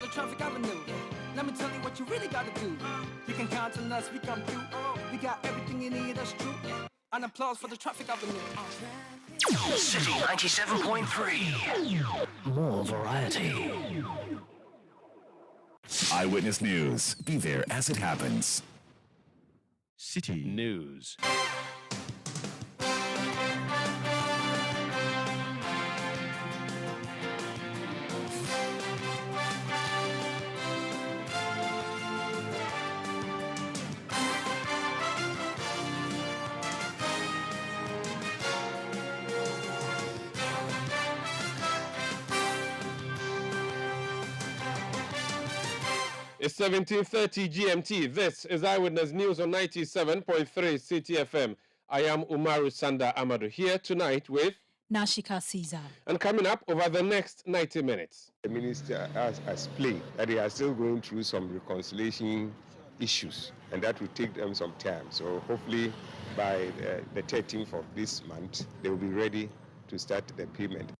the traffic avenue. Let me tell you what you really gotta do. You can count on us, we come through. We got everything you need, that's true. An applause for the traffic avenue. City 97.3. More variety. Eyewitness News. Be there as it happens. City News. It's 17:30 GMT. This is Eyewitness News on 97.3 Citi FM. I am Umaru, Sanda, Amadu here tonight with Shika Caesar. And coming up over the next 90 minutes. The minister has explained that they are still going through some reconciliation issues, and that will take them some time. So hopefully by the 13th of this month, they will be ready to start the payment.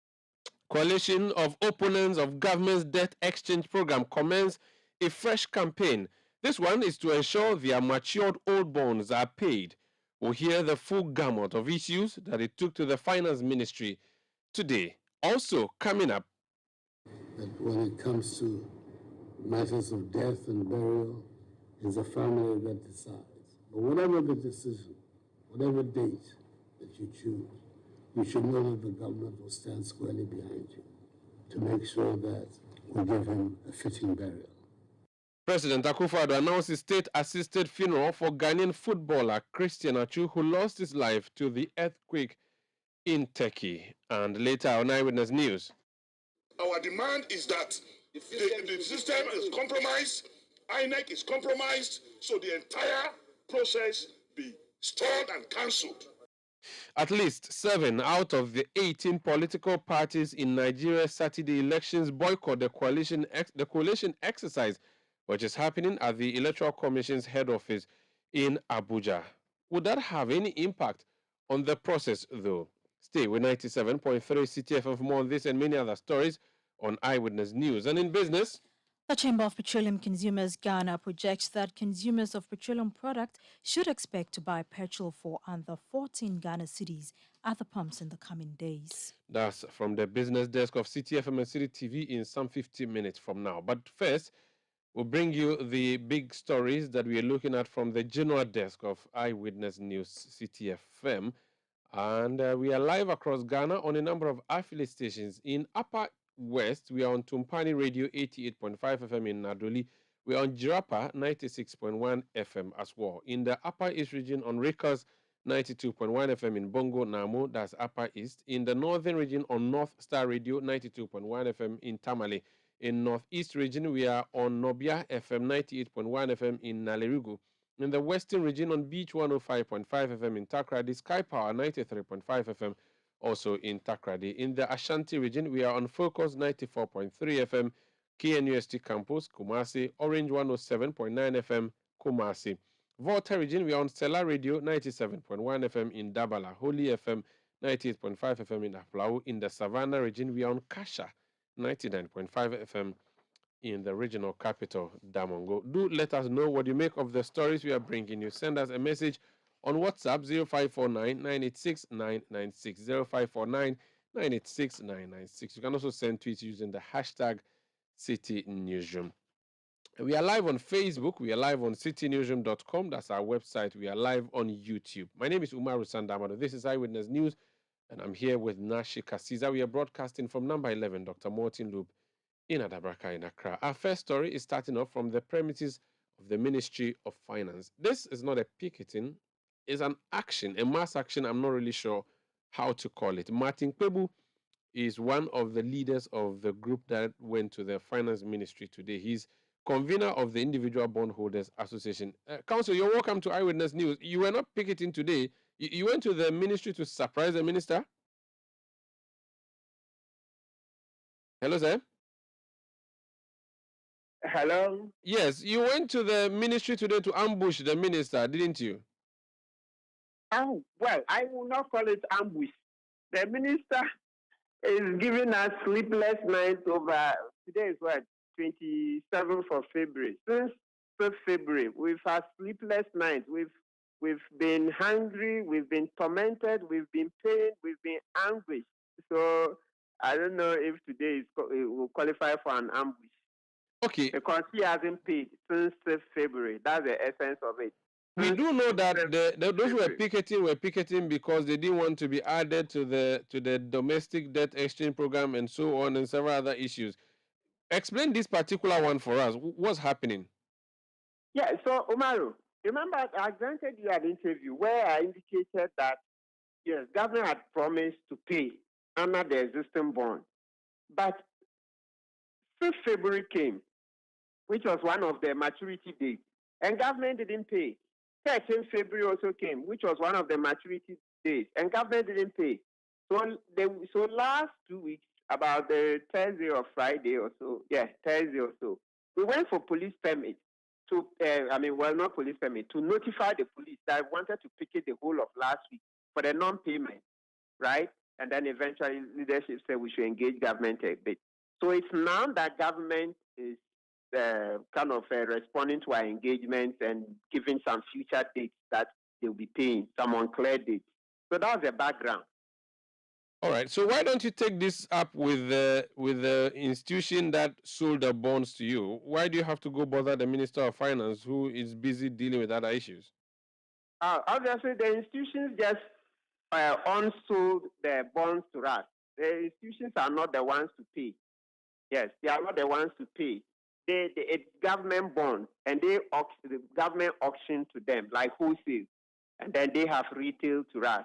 Coalition of opponents of government's debt exchange program commence a fresh campaign. This one is to ensure their matured old bonds are paid. We'll hear the full gamut of issues that it took to the finance ministry today. Also coming up. That when it comes to matters of death and burial, it's a family that decides. But whatever the decision, whatever date that you choose, you should know that the government will stand squarely behind you to make sure that we give him a fitting burial. President Akufo-Addo announced his state-assisted funeral for Ghanaian footballer Christian Atsu, who lost his life to the earthquake in Turkey. And later on Eyewitness News. Our demand is that if the system is compromised, INEC is compromised, so the entire process be stalled and cancelled. At least 7 out of the 18 political parties in Nigeria's Saturday elections boycott the coalition exercise, which is happening at the Electoral Commission's head office in Abuja. Would that have any impact on the process, though? Stay with 97.3 Citi FM for more on this and many other stories on Eyewitness News. And in business, the Chamber of Petroleum Consumers Ghana projects that consumers of petroleum products should expect to buy petrol for under 14 Ghana cedis at the pumps in the coming days. That's from the business desk of Citi FM and Citi TV in some 50 minutes from now. But first, we'll bring you the big stories that we are looking at from the general desk of Eyewitness News, Citi FM. And we are live across Ghana on a number of affiliate stations. In Upper West, we are on Tumpani Radio 88.5 FM in Nadoli. We are on Jirapa 96.1 FM as well. In the Upper East region on Rikas 92.1 FM in Bongo, Namu, that's Upper East. In the Northern region on North Star Radio 92.1 FM in Tamale. In Northeast region, we are on Nobia FM 98.1 FM in Nalerigu. In the Western region on Beach 105.5 FM in Takrady, Sky Power 93.5 FM also in Takrady. In the Ashanti region, we are on Focus 94.3 FM, KNUST Campus, Kumasi, Orange 107.9 FM, Kumasi. Volta region, we are on Stella Radio 97.1 FM in Dabala, Holy FM 98.5 FM in Aflau. In the Savannah region, we are on Kasha 99.5 FM in the regional capital, Damongo. Do let us know what you make of the stories we are bringing you. Send us a message on WhatsApp 0549-986-996, 0549-986-996. You can also send tweets using the hashtag Citi Newsroom. We are live on Facebook. We are live on citynewsroom.com. That's our website. We are live on YouTube. My name is Umaru Sanda. This is Eyewitness News, and I'm here with Shika Caesar. We are broadcasting from number 11, Dr. Martin Loop, in Adabraka in Accra. Our first story is starting off from the premises of the Ministry of Finance. This is not a picketing, it's an action, a mass action. I'm not really sure how to call it. Martin Kwebu is one of the leaders of the group that went to the Finance Ministry today. He's convener of the Individual Bondholders Association. Council, you're welcome to Eyewitness News. You were not picketing today. You went to the ministry to surprise the minister? Hello, sir? Hello? Yes, you went to the ministry today to ambush the minister, didn't you? Oh, well, I will not call it ambush. The minister is giving us sleepless nights over, today is what, 27th of February. Since 5th February, we've had sleepless nights. We've been hungry, we've been tormented, we've been pained, we've been anguished. So I don't know if today will qualify for an ambush. Okay. Because he hasn't paid since 5th February. That's the essence of it. We do know that those who were picketing because they didn't want to be added to the domestic debt exchange program and so on and several other issues. Explain this particular one for us. What's happening? Yeah, so Umaru, remember I granted you an interview where I indicated that yes, government had promised to pay under the existing bond. But 5th February came, which was one of the maturity dates, and government didn't pay. 13th February also came, which was one of the maturity dates, and government didn't pay. So last 2 weeks, about the Thursday or Friday or so, Thursday or so, we went for police permit to, not police permit, to notify the police that wanted to picket the whole of last week for the non-payment, right? And then eventually leadership said we should engage government a bit. So it's now that government is responding to our engagements and giving some future dates that they'll be paying, some unclear dates. So that's the background. All right. So why don't you take this up with the institution that sold the bonds to you? Why do you have to go bother the Minister of Finance, who is busy dealing with other issues? Obviously, the institutions just unsold the bonds to us. The institutions are not the ones to pay. Yes, they are not the ones to pay. It's government bonds, and the government auction to them like wholesale, and then they have retail to us.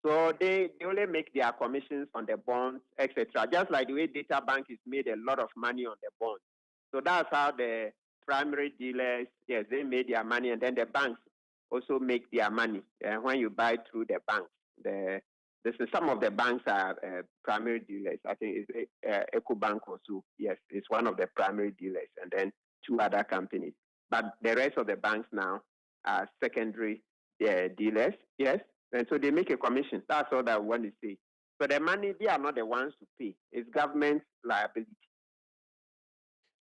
So they only make their commissions on the bonds, etc. Just like the way Data Bank is made a lot of money on the bonds. So that's how the primary dealers, yes, they made their money, and then the banks also make their money when you buy through the banks. Some of the banks are primary dealers. I think it's EcoBank also. Yes, it's one of the primary dealers, and then 2 other companies. But the rest of the banks now are secondary dealers. Yes. And so they make a commission. That's all that I want to say. So the money, they are not the ones to pay. It's government's liability.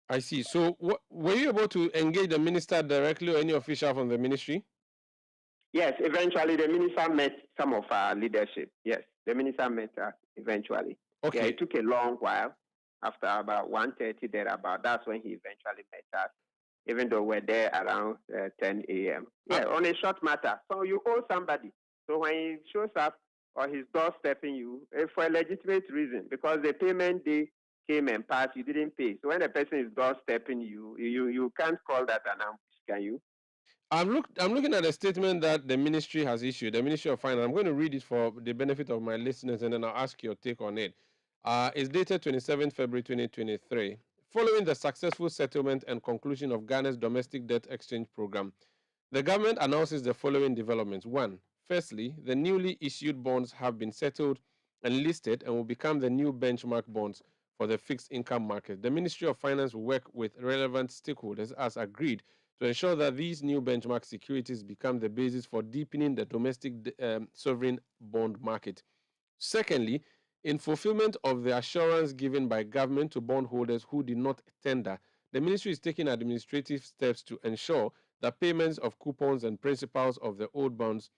I see. So were you able to engage the minister directly or any official from the ministry? Yes, eventually the minister met some of our leadership. Yes, the minister met us eventually. Okay. Yeah, it took a long while. After about 1:30 thereabout, that's when he eventually met us, even though we're there around 10 a.m. Yeah, on a short matter. So you owe somebody. So when he shows up or he's doorstepping you, for a legitimate reason, because the payment day came and passed, you didn't pay. So when the person is doorstepping you, you can't call that an ambush, can you? I'm looking at a statement that the ministry has issued, the Ministry of Finance. I'm going to read it for the benefit of my listeners, and then I'll ask your take on it. It's dated 27 February 2023. Following the successful settlement and conclusion of Ghana's domestic debt exchange program, the government announces the following developments. 1. Firstly, the newly issued bonds have been settled and listed and will become the new benchmark bonds for the fixed income market. The Ministry of Finance will work with relevant stakeholders as agreed to ensure that these new benchmark securities become the basis for deepening the domestic sovereign bond market. Secondly, in fulfillment of the assurance given by government to bondholders who did not tender, the ministry is taking administrative steps to ensure that payments of coupons and principals of the old bonds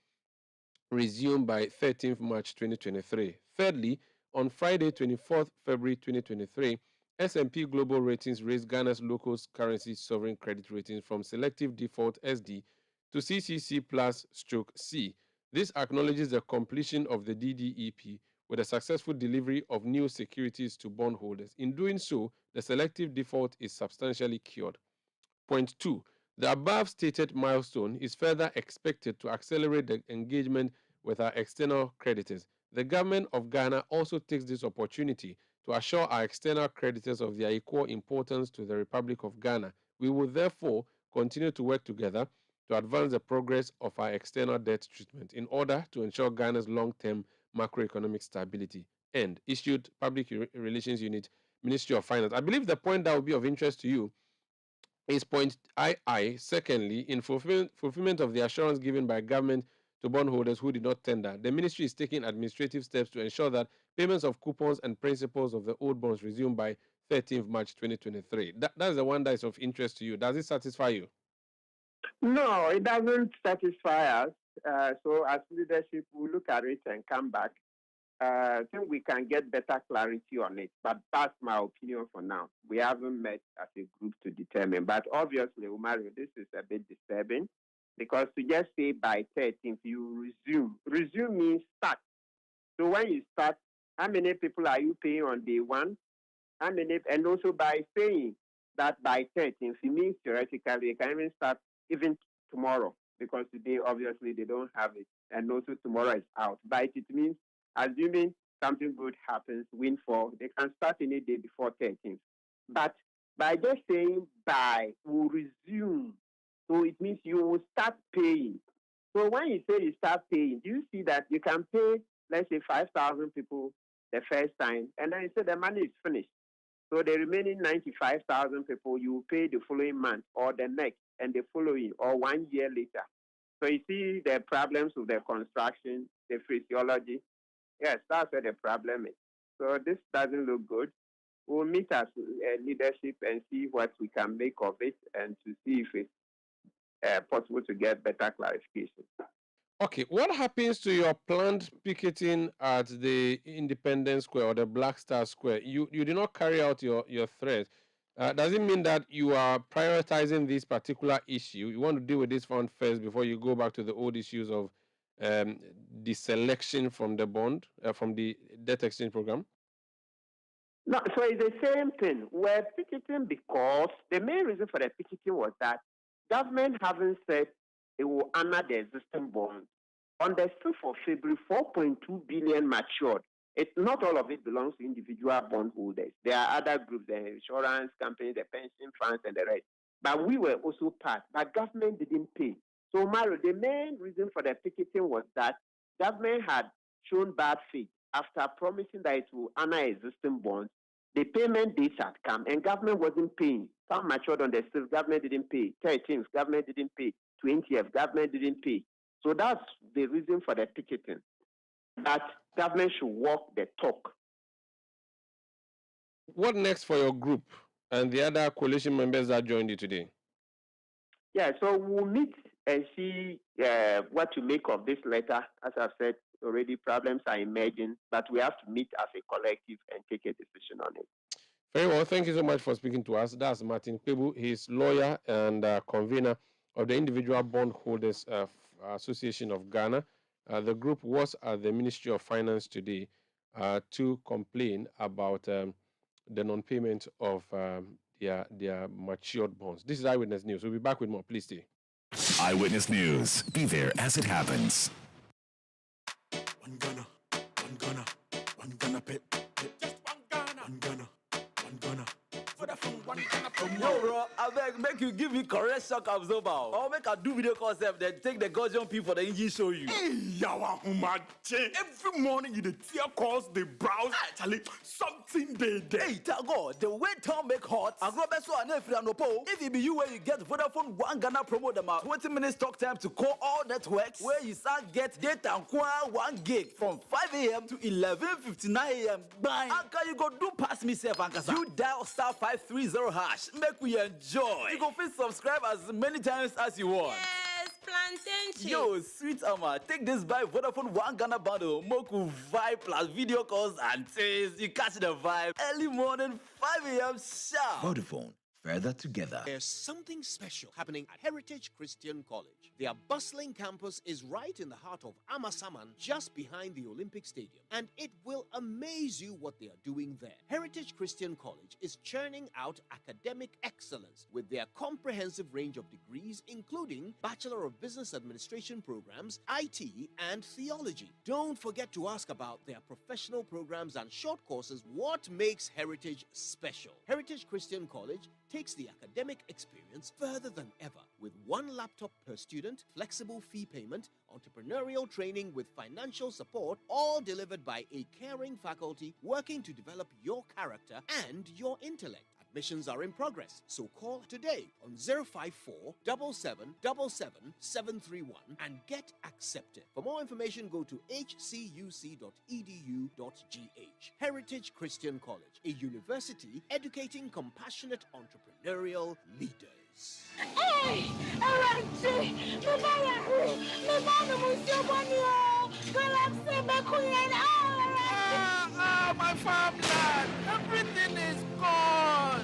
resume by 13th March 2023. Thirdly, on Friday, 24th February 2023, S&P Global Ratings raised Ghana's local currency sovereign credit ratings from selective default SD to CCC+/C. This acknowledges the completion of the DDEP with a successful delivery of new securities to bondholders. In doing so, the selective default is substantially cured. Point 2. The above stated milestone is further expected to accelerate the engagement with our external creditors. The government of Ghana also takes this opportunity to assure our external creditors of their equal importance to the Republic of Ghana. We will therefore continue to work together to advance the progress of our external debt treatment in order to ensure Ghana's long-term macroeconomic stability. End. Issued Public Relations Unit, Ministry of Finance. I believe the point that will be of interest to you is point II. Secondly, in fulfillment of the assurance given by government to bondholders who did not tender, the ministry is taking administrative steps to ensure that payments of coupons and principals of the old bonds resume by 13th March 2023. That's the one that is of interest to you. Does it satisfy you? No, it doesn't satisfy us. So as leadership, we look at it and come back. I think we can get better clarity on it, but that's my opinion for now. We haven't met as a group to determine, but obviously, Umaru, this is a bit disturbing because to just say by 13th, you resume. Resume means start. So when you start, how many people are you paying on day one? How many, and also by saying that by 13th, it means theoretically you can even start even tomorrow because today, obviously, they don't have it, and also tomorrow is out. But it means assuming something good happens, windfall, they can start any day before 13th. But by just saying by, will resume. So it means you will start paying. So when you say you start paying, do you see that you can pay, let's say, 5,000 people the first time, and then you say the money is finished. So the remaining 95,000 people, you will pay the following month or the next and the following or 1 year later. So you see the problems with the construction, the physiology. Yes, that's where the problem is. So this doesn't look good. We'll meet as leadership and see what we can make of it and to see if it's possible to get better clarification. Okay, what happens to your planned picketing at the Independence Square or the Black Star Square? You did not carry out your threat. Does it mean that you are prioritizing this particular issue? You want to deal with this one first before you go back to the old issues of the selection from the bond, from the debt exchange program? No, so it's the same thing. We're picketing because the main reason for the picketing was that government haven't said it will honor the existing bonds. On the 5th of February, 4.2 billion matured. Not all of it belongs to individual bondholders. There are other groups, the insurance companies, the pension funds, and the rest. But we were also part, but government didn't pay. So, Mario, the main reason for the picketing was that government had shown bad faith after promising that it will honor existing bonds. The payment dates had come, and government wasn't paying. Some matured on the 6th, government didn't pay. 13th, government didn't pay. 20th, government didn't pay. So that's the reason for the picketing, that government should walk the talk. What next for your group and the other coalition members that joined you today? Yeah, so we'll meet and see what to make of this letter. As I've said already, problems are emerging, but we have to meet as a collective and take a decision on it. Very well. Thank you so much for speaking to us. That's Martin Kwebu. He's lawyer and convener of the Individual Bondholders Association of Ghana. The group was at the Ministry of Finance today to complain about the non-payment of their matured bonds. This is Eyewitness News. We'll be back with more. Please stay. Eyewitness News. Be there as it happens. One Ghana, one Ghana pit. Just one Ghana, one Ghana. Yo, bro, I beg, make you give me correct shock absorber. Or make a do video concept, then take the Gaussian P for the engine show you. Hey, yawa humache. Every morning you the tear calls, they browse. Actually, something they there. Hey, Tago, the way town make hot. I grow best one if you no po. If it be you where you get Vodafone one Ghana promo them out 20 minutes talk time to call all networks where you start get data and 1 gig from 5 a.m. to 11:59 a.m. Bye. Anka you go do pass me safe, Anka. You dial *530# make we enjoy. You go fit subscribe as many times as you want. Yes, plantain chips. Yo, sweet Ama, take this by Vodafone one Ghana bundle. Moku vibe plus video calls and taste. You catch the vibe early morning, 5 a.m. sharp. Vodafone, further together. There's something special happening at Heritage Christian College. Their bustling campus is right in the heart of Amasaman, just behind the Olympic Stadium. And it will amaze you what they are doing there. Heritage Christian College is churning out academic excellence with their comprehensive range of degrees, including Bachelor of Business Administration programs, IT, and theology. Don't forget to ask about their professional programs and short courses. What makes Heritage special? Heritage Christian College takes the academic experience further than ever with 1 laptop per student, flexible fee payment, entrepreneurial training with financial support, all delivered by a caring faculty working to develop your character and your intellect. Admissions are in progress, so call today on 054 7777 731 and get accepted. For more information, go to hcuc.edu.gh. Heritage Christian College, a university educating compassionate entrepreneurial leaders. Hey, my farmland! Everything is gone!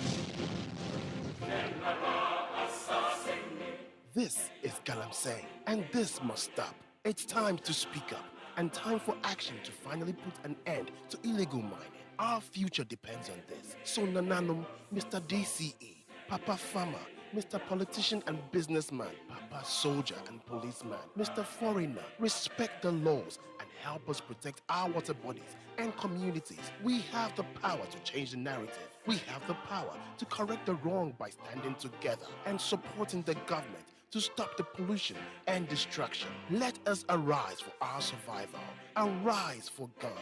This is Galamsey, and this must stop. It's time to speak up, and time for action to finally put an end to illegal mining. Our future depends on this. So Nananum, Mr. DCE, Papa Farmer, Mr. Politician and Businessman, Papa Soldier and Policeman, Mr. Foreigner, respect the laws and help us protect our water bodies and communities. We have the power to change the narrative. We have the power to correct the wrong by standing together and supporting the government to stop the pollution and destruction. Let us arise for our survival. Arise for Ghana.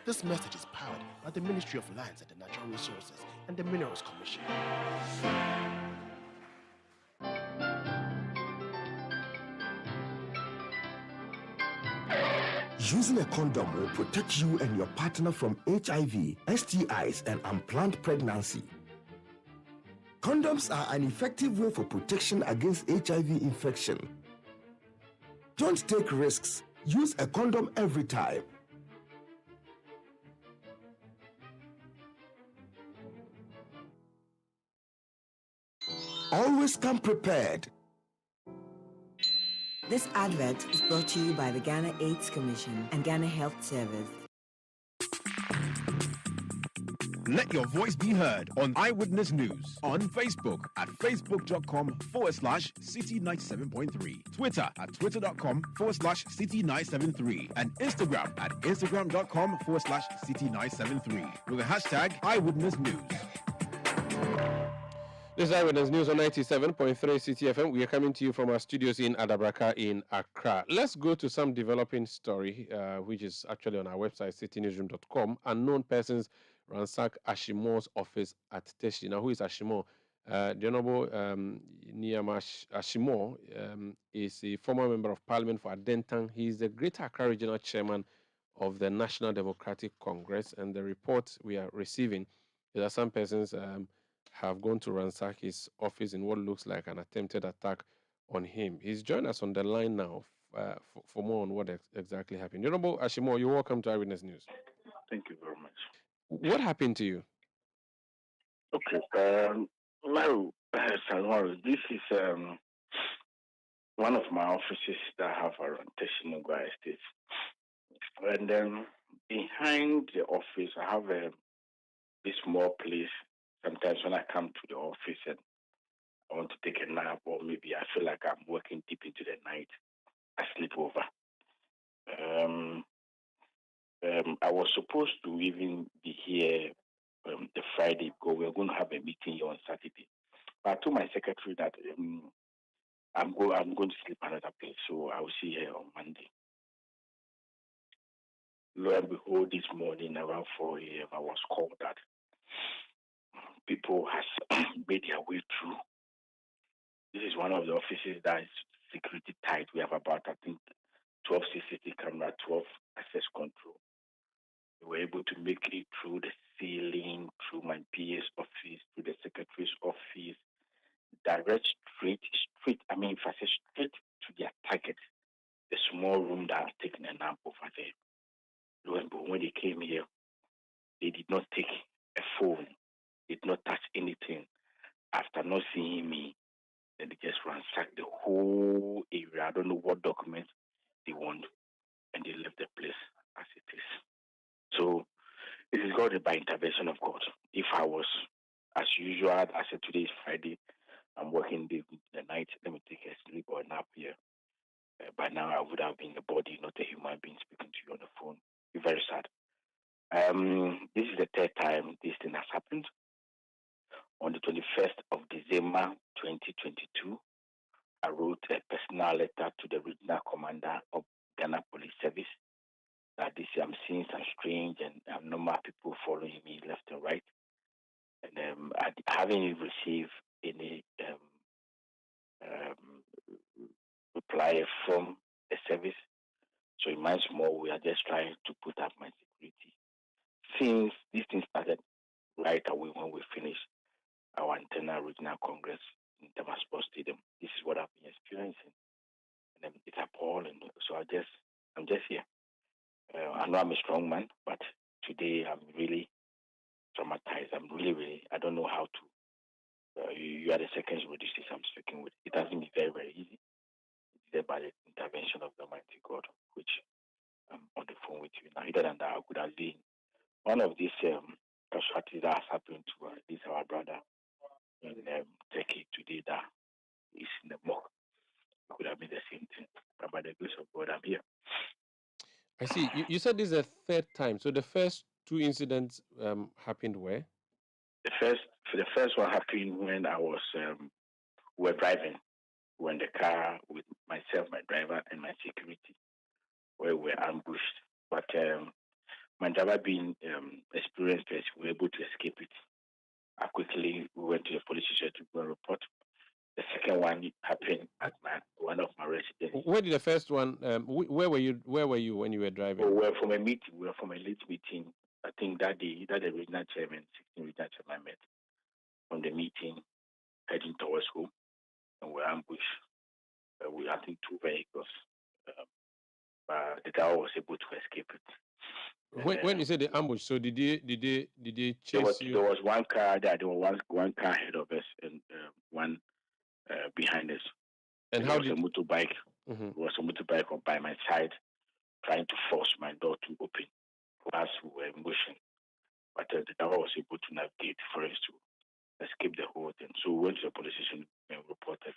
This message is powered by the Ministry of Lands and the Natural Resources and the Minerals Commission. Using a condom will protect you and your partner from HIV, STIs, and unplanned pregnancy. Condoms are an effective way for protection against HIV infection. Don't take risks. Use a condom every time. Always come prepared. This advert is brought to you by the Ghana AIDS Commission and Ghana Health Service. Let your voice be heard on Eyewitness News on Facebook at facebook.com/Citi97.3, Twitter at twitter.com/Citi973, and Instagram at instagram.com/Citi973 with the hashtag Eyewitness News. This is Eyewitness News on 97.3 Citi FM. We are coming to you from our studios in Adabraka in Accra. Let's go to some developing story, which is actually on our website, citinewsroom.com. Unknown persons ransack Ashimo's office at Teshi. Now, who is Ashimo? The Honorable Niyama Ashimo is a former member of parliament for Adentang. He is the Greater Accra Regional Chairman of the National Democratic Congress. And the report we are receiving is that some persons have gone to ransack his office in what looks like an attempted attack on him. He's joined us on the line now for more on what exactly happened. Honorable Ashimo, you're welcome to Eyewitness News. Thank you very much. What happened to you? Okay, Umaru, this is one of my offices that I have around Teshinogwa Estate. And then behind the office, I have this small place. Sometimes when I come to the office and I want to take a nap, or maybe I feel like I'm working deep into the night, I sleep over. I was supposed to even be here the Friday because we are going to have a meeting here on Saturday. But I told my secretary that I'm going to sleep another place, so I will see her on Monday. Lo and behold, this morning around 4 a.m., I was called that people has made their way through. This is one of the offices that is security tight. We have about, I think, 12 CCTV camera, 12 access control. We were able to make it through the ceiling, through my PA's office, through the secretary's office, direct straight to their target, the small room that has taken a nap over there. Lo and behold, when they came here, they did not take a phone, did not touch anything. After not seeing me, then they just ransacked the whole area. I don't know what documents they want, and they left the place as it is. So it is God by intervention of God. If I was, as usual, I said today is Friday, I'm working the night, let me take a sleep or a nap here. By now I would have been a body, not a human being speaking to you on the phone. It's very sad. This is the third time this thing has happened. On the 21st of December 2022, I wrote a personal letter to the regional commander of Ghana Police Service that this year I'm seeing some strange and abnormal people following me left and right. And I haven't received any reply from the service. So in my small, we are just trying to put up my security. Since this thing started right away when we finished our antenna regional congress in Thomas Sports Stadium, this is what I've been experiencing, and it's appalling. So I'm just here. I know I'm a strong man, but today I'm really traumatized. I'm really, I don't know how to. You are the second radiologist I'm speaking with. It hasn't been very, very easy. It's by the intervention of the Almighty God, which I'm on the phone with you now. Other than that, I could have been one of these casualties that has happened to this our brother in Turkey today that is in the morgue. It could have been the same thing. But by the grace of God, I'm here. I see. You said this is the third time. So the first two incidents happened where? The first one happened when I was we were driving. We were in the car with myself, my driver, and my security, where we were ambushed. But my driver being experienced, we were able to escape it. Quickly, we went to the police station to go and report. The second one happened at one of my residents. Where did the first one? Where were you? Where were you when you were driving? We were from a meeting. We were from a late meeting. I think that the regional chairman, 16 regional chairman, met from the meeting, heading towards home, and we were ambushed. We had two vehicles, but the guy was able to escape it. When you said the ambush, so did they chase you? There was one car there. There was one car ahead of us and one behind us. And there was a motorbike. There was a motorbike by my side, trying to force my door to open as we were in motion. But the driver was able to navigate for us to escape the whole thing. So we went to the police station and reported.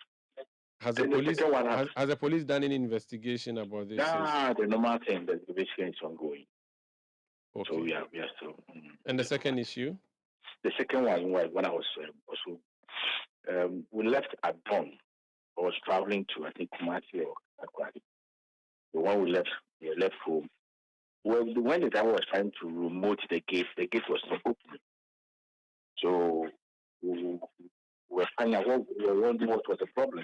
Has the police done any investigation about this? The normal thing, the investigation is ongoing. Okay. So we are still. And the second issue? The second one was when I was also we left at dawn. I was traveling to I think Kumasi or Akwari. The one we left home. Well, when the driver was trying to remote the gate was not open. So we were finding out we were wondering what was the problem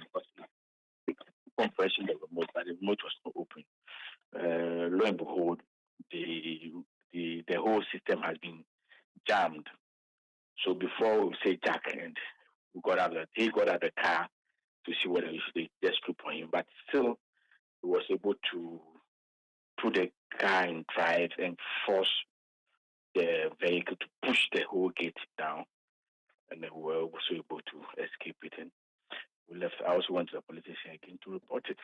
because compression the remote, but the remote was not open. Lo and behold, the whole system has been jammed. So before we say Jack and he got out of the car to see whether they just scoop on him, but still he was able to put the car in drive and force the vehicle to push the whole gate down, and then we were also able to escape it. And we left. I also went to the police station again to report it.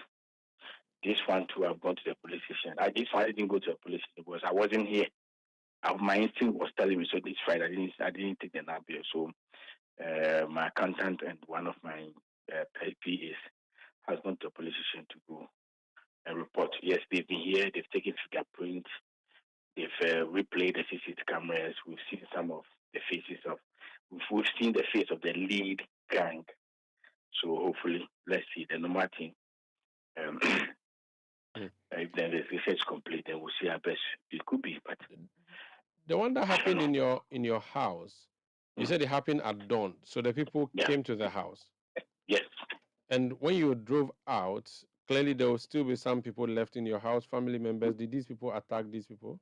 This one too, I've gone to the police station. I didn't go to the police station because I wasn't here. My instinct was telling me so. This Friday, I didn't take the nap here. So my accountant and one of my PAs has gone to the police station to go and report. Yes, they've been here. They've taken fingerprints. They've replayed the CCTV cameras. We've seen some of the faces of. We've seen the face of the lead gang. So hopefully, let's see the normal thing. If then the research complete, then we'll see how best it could be. But the one that happened in your house, you said it happened at dawn. So the people came to the house. Yes. And when you drove out, clearly there will still be some people left in your house, family members. Did these people attack these people?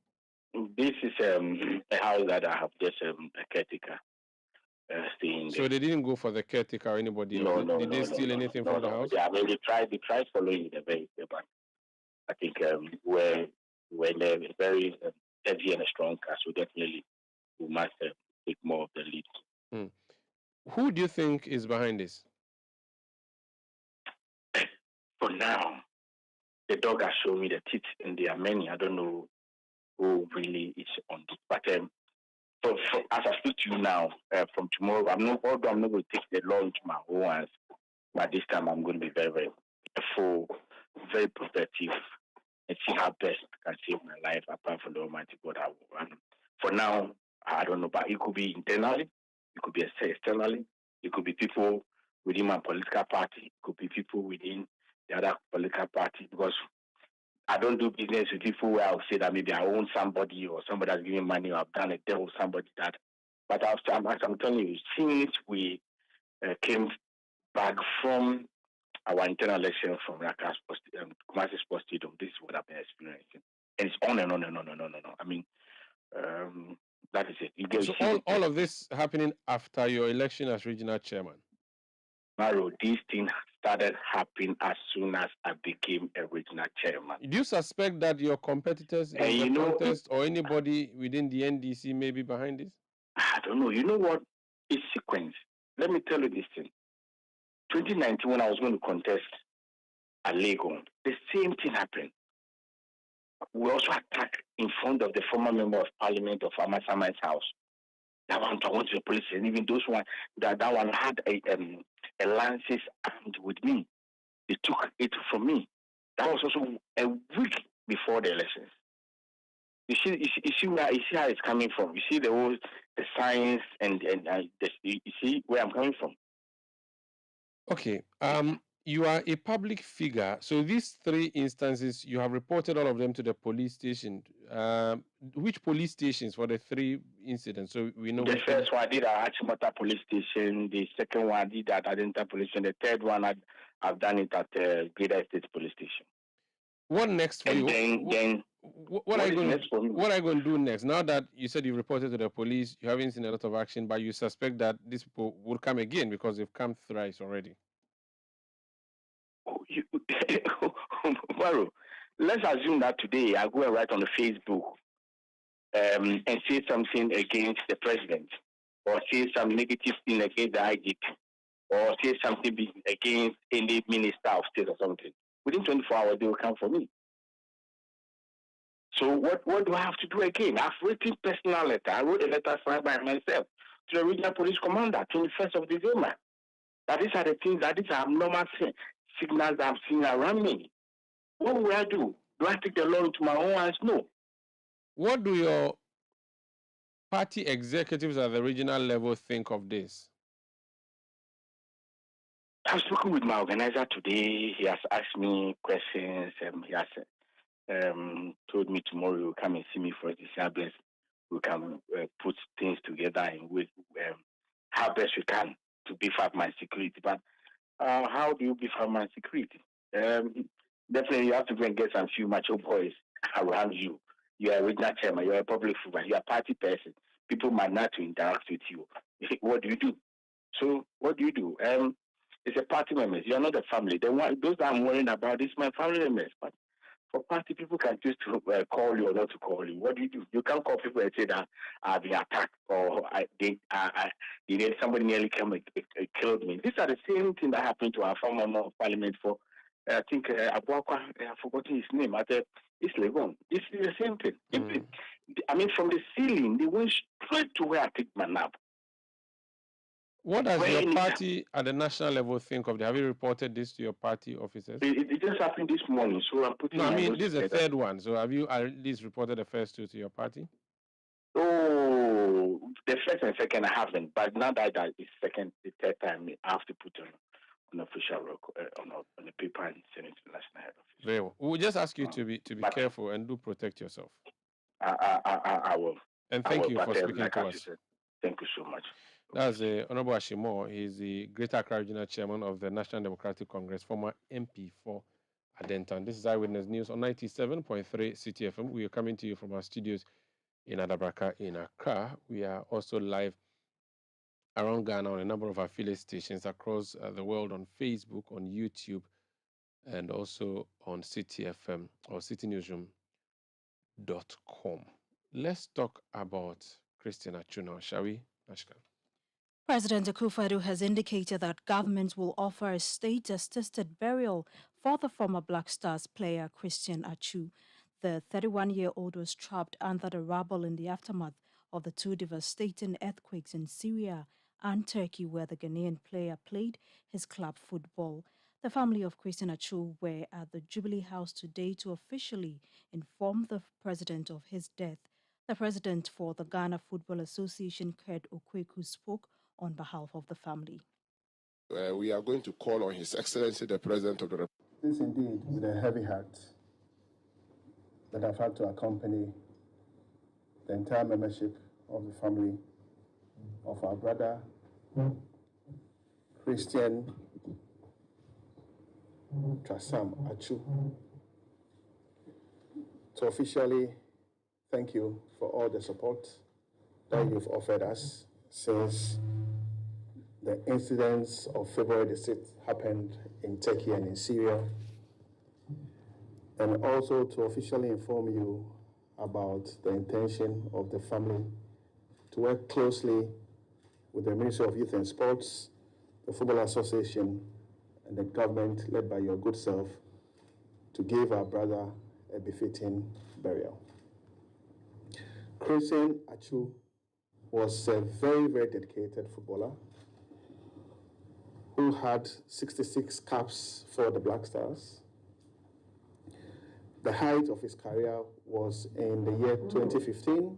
This is a house that I have just a caretaker staying there. So they didn't go for the caretaker or anybody? No, did they steal anything from the house? Yeah, I mean, they tried following the vehicle, but I think we're in a very heavy and a strong car, so definitely we must take more of the lead. Who do you think is behind this? For now, the dog has shown me the teeth, and there are many. I don't know who really is on this. But as I speak to you now, from tomorrow, I'm not going to take the law into my own hands. But this time, I'm going to be very, very careful, very protective, and see how best I can save my life apart from the Almighty God. For now, I don't know, but it could be internally, it could be externally, it could be people within my political party, it could be people within the other political party, because I don't do business with people where I'll say that maybe I own somebody or somebody that's giving money or I've done a deal with somebody that But as I'm telling you, since we came back from our internal election from Kumasi Sports Stadium, this is what I've been experiencing. And it's on and on and on and on and on. I mean, that is it. So all of this happening after your election as regional chairman? Umaru, these things started happening as soon as I became a regional chairman. Do you suspect that your competitors in the contest or anybody within the NDC may be behind this? I don't know. You know what? It's sequence. Let me tell you this thing. 2019, when I was going to contest at Lagos, the same thing happened. We also attacked in front of the former member of parliament of Amasaman's house. That one, I went to the police, and even those one, that one had a lances armed with me. They took it from me. That was also a week before the elections. You see how it's coming from. You see the science and you see where I'm coming from. Okay. You are a public figure. So these three instances, you have reported all of them to the police station. Which police stations for the three incidents? So we know. The first one I did at Achimota Police Station. The second one I did at Adenta Police Station. The third one I've done it at Greater Estate Police Station. What next for you? What are you going to do next? Now that you said you reported to the police, you haven't seen a lot of action, but you suspect that these people will come again because they've come thrice already. Umaru, let's assume that today I go and write on the Facebook and say something against the president, or say some negative thing against the IGP, or say something against any minister of state or something. Within 24 hours, they will come for me. So what do I have to do again? I've written personal letter. I wrote a letter signed by myself to the regional police commander, 21st of December. That these are the things, that these are abnormal signals that I'm seeing around me. What will I do? Do I take the law into my own hands? No. What do your party executives at the regional level think of this? I've spoken with my organizer today. He has asked me questions. He has told me tomorrow he will come and see me for a disability. We can put things together and with how best we can to beef up my security. But how do you beef up my security? Definitely, you have to go and get some few macho boys around you. You are a regional chairman. You are a public figure. You are a party person. People might not to interact with you. What do you do? So what do you do? It's a party members. You are not a family. Those that I'm worrying about is my family members. But for party, people can choose to call you or not to call you. What do? You can't call people and say that I've been attacked or somebody nearly came and killed me. These are the same thing that happened to our former member of parliament for, I think, Abuakwa, I've forgotten his name, at East Legon. This is the same thing. I mean, from the ceiling, they went straight to where I take my nap. What does your party at the national level think of it? Have you reported this to your party officers? It just happened this morning, so I'm putting. No, I mean, this is the third one. So have you at least reported the first two to your party? Oh, the first and second I haven't, but now that is the third time I have to put on official record, on the paper and send it to the national head office. Very well. We'll just ask you to be careful and do protect yourself. I will. And thank you for speaking to us. Thank you so much. That's Honorable Ashimo. He's the Greater Accra Regional Chairman of the National Democratic Congress, former MP for Adentan. This is Eyewitness News on 97.3 Citi FM. We are coming to you from our studios in Adabraka in Accra. We are also live around Ghana on a number of affiliate stations across the world on Facebook, on YouTube, and also on Citi FM or citynewsroom.com. Let's talk about Christian Atsu now, shall we, Ashkan? President Akufo-Addo has indicated that government will offer a state-assisted burial for the former Black Stars player Christian Atsu. The 31-year-old was trapped under the rubble in the aftermath of the two devastating earthquakes in Syria and Turkey, where the Ghanaian player played his club football. The family of Christian Atsu were at the Jubilee House today to officially inform the president of his death. The president for the Ghana Football Association, Kurt Okweku, spoke on behalf of the family. We are going to call on His Excellency, the President of the Republic. This indeed with a heavy heart that I've had to accompany the entire membership of the family of our brother Christian Atsu, to officially thank you for all the support that you've offered us since the incidents of February the 6th happened in Turkey and in Syria, and also to officially inform you about the intention of the family to work closely with the Ministry of Youth and Sports, the Football Association, and the government led by your good self to give our brother a befitting burial. Christian Atsu was a very, very dedicated footballer who had 66 caps for the Black Stars. The height of his career was in the year 2015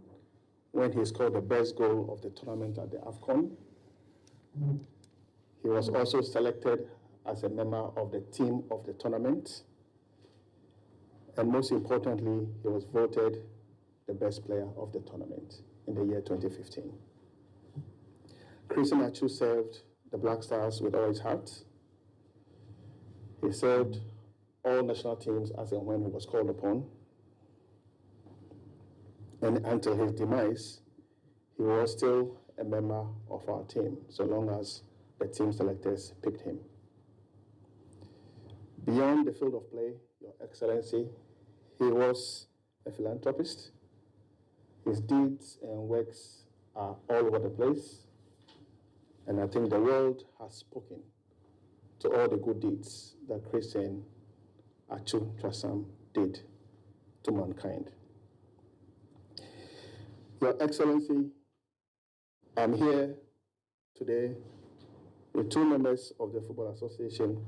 when he scored the best goal of the tournament at the AFCON. He was also selected as a member of the team of the tournament. And most importantly, he was voted the best player of the tournament in the year 2015. Christian Atsu served the Black Stars with all his heart. He served all national teams as and when he was called upon. And until his demise, he was still a member of our team, so long as the team selectors picked him. Beyond the field of play, Your Excellency, he was a philanthropist. His deeds and works are all over the place. And I think the world has spoken to all the good deeds that Christian Atsu did to mankind. Your Excellency, I'm here today with two members of the Football Association,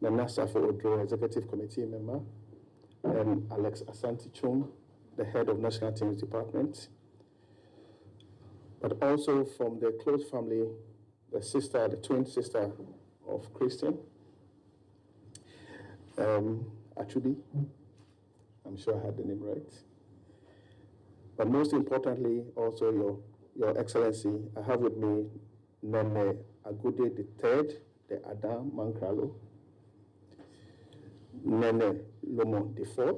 Nana Safo Odro, Executive Committee member, and Alex Asante Chum, the head of National Teams Department, but also from the close family, the twin sister of Christian, Achubi. I'm sure I had the name right. But most importantly, also Your Excellency, I have with me Nene Agude III, the Adam Mankralo, Nene Lomo IV,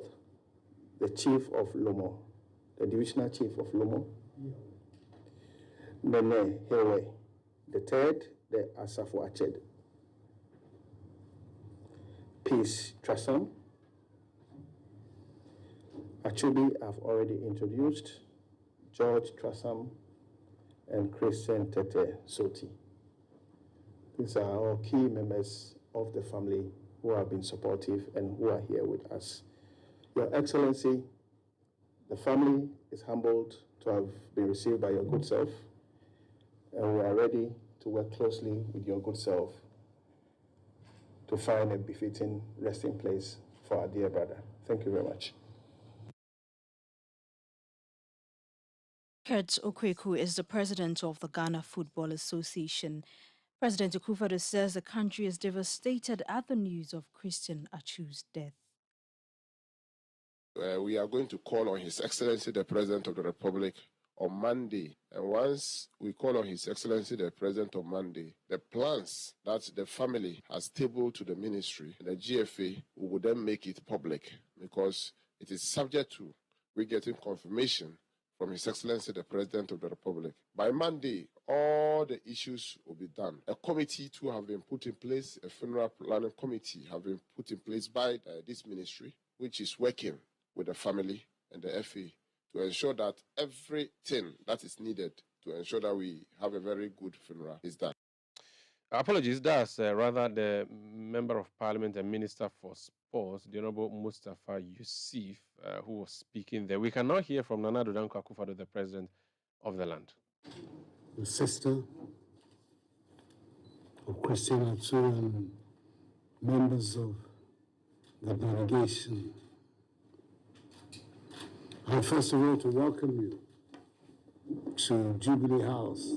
the Chief of Lomo, the Divisional Chief of Lomo, Nene Hewe the third, the Asafo Ached, Peace Trasam, Achubi I've already introduced, George Trasam, and Christian Tete Soti. These are all key members of the family who have been supportive and who are here with us. Your Excellency, the family is humbled to have been received by your good self, and we are ready to work closely with your good self to find a befitting resting place for our dear brother. Thank you very much. Kurt Okweku is the president of the Ghana Football Association. President Akufo-Addo says the country is devastated at the news of Christian Atsu's death. We are going to call on His Excellency the President of the Republic on Monday. And once we call on His Excellency the President on Monday, the plans that the family has tabled to the ministry, the GFA, we will then make it public because it is subject to we getting confirmation from His Excellency the President of the Republic. By Monday, all the issues will be done. A committee too have been put in place, a funeral planning committee have been put in place by this ministry, which is working with the family and the FA to ensure that everything that is needed to ensure that we have a very good funeral is done. Apologies, that's rather the Member of Parliament and Minister for Sports, the Honorable Mustafa Yusuf, who was speaking there. We can now hear from Nana Danko Akufo-Addo, the President of the land. The sister of Christian Atsu and members of the delegation, I first of all to welcome you to Jubilee House,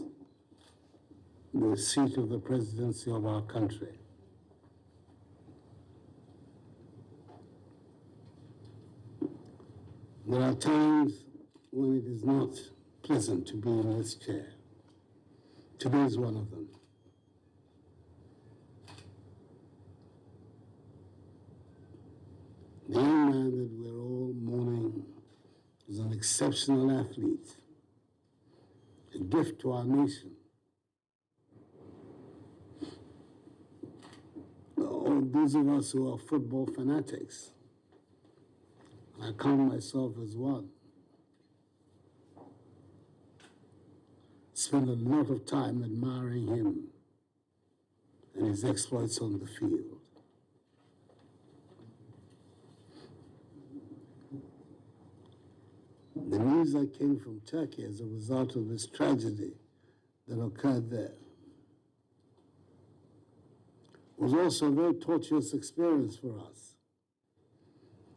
the seat of the presidency of our country. There are times when it is not pleasant to be in this chair, Today is one of them. The young man that we're all mourning was an exceptional athlete, a gift to our nation. All those of us who are football fanatics, I count myself as one, spend a lot of time admiring him and his exploits on the field. The news that came from Turkey as a result of this tragedy that occurred there was also a very tortuous experience for us.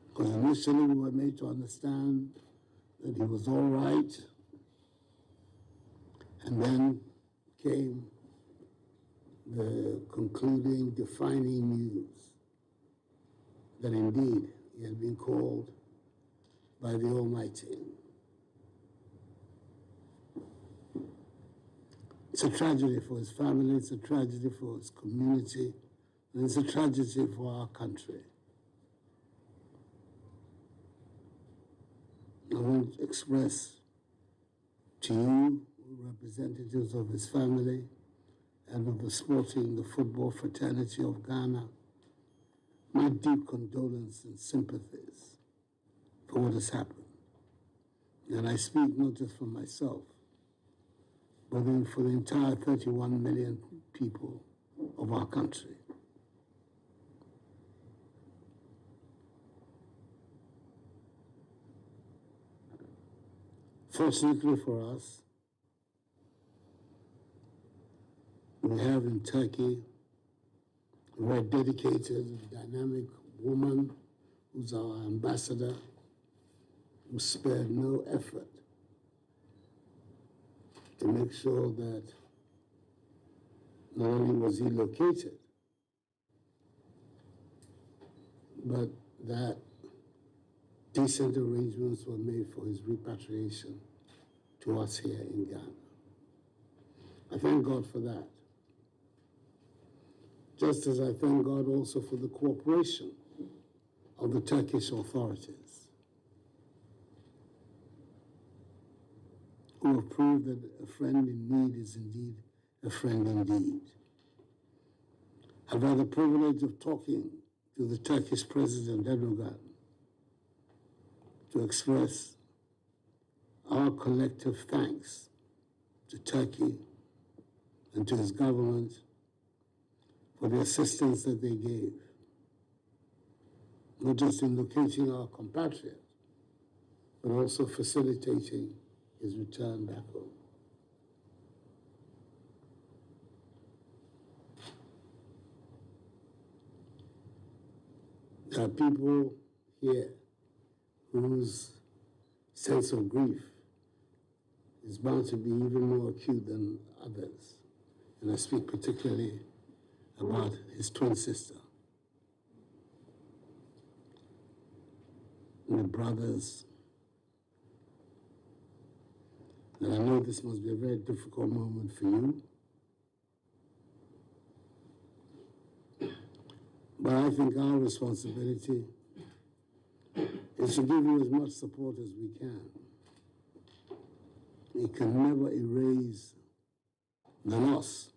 Because initially we were made to understand that he was all right, and then came the concluding, defining news that indeed he had been called by the Almighty. It's a tragedy for his family, it's a tragedy for his community, and it's a tragedy for our country. I want to express to you, representatives of his family and of the football fraternity of Ghana, my deep condolence and sympathies for what has happened. And I speak not just for myself, but for the entire 31 million people of our country. Fortunately for us, we have in Turkey a very dedicated, dynamic woman who's our ambassador, who spared no effort to make sure that not only was he located, but that decent arrangements were made for his repatriation to us here in Ghana. I thank God for that. Just as I thank God also for the cooperation of the Turkish authorities, who have proved that a friend in need is indeed a friend indeed. I've had the privilege of talking to the Turkish President Erdogan to express our collective thanks to Turkey and to his government for the assistance that they gave, not just in locating our compatriot, but also facilitating his return back home. There are people here whose sense of grief is bound to be even more acute than others. And I speak particularly about his twin sister, and the brothers. And I know this must be a very difficult moment for you. But I think our responsibility is to give you as much support as we can. We can never erase the loss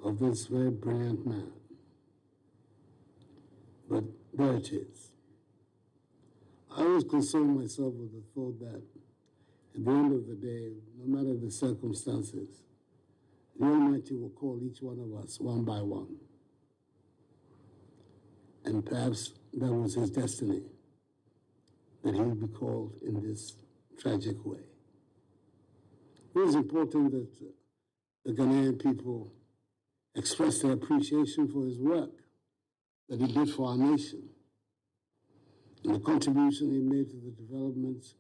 of this very brilliant man. But there it is. I always console myself with the thought that at the end of the day, no matter the circumstances, the Almighty will call each one of us one by one. And perhaps that was his destiny, that he would be called in this tragic way. It is important that the Ghanaian people express their appreciation for his work that he did for our nation and the contribution he made to the development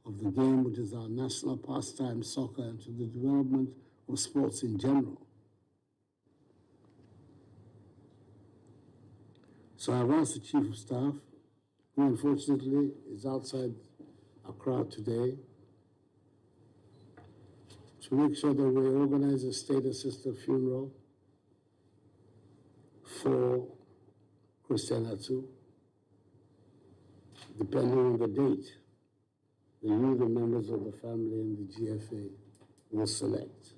of the game, which is our national pastime, soccer, and to the development of sports in general. So I've asked the Chief of Staff, who unfortunately is outside Accra today, to to make sure that we organize a state-assisted funeral for Christian Atsu, depending on the date that you, the members of the family and the GFA, will select.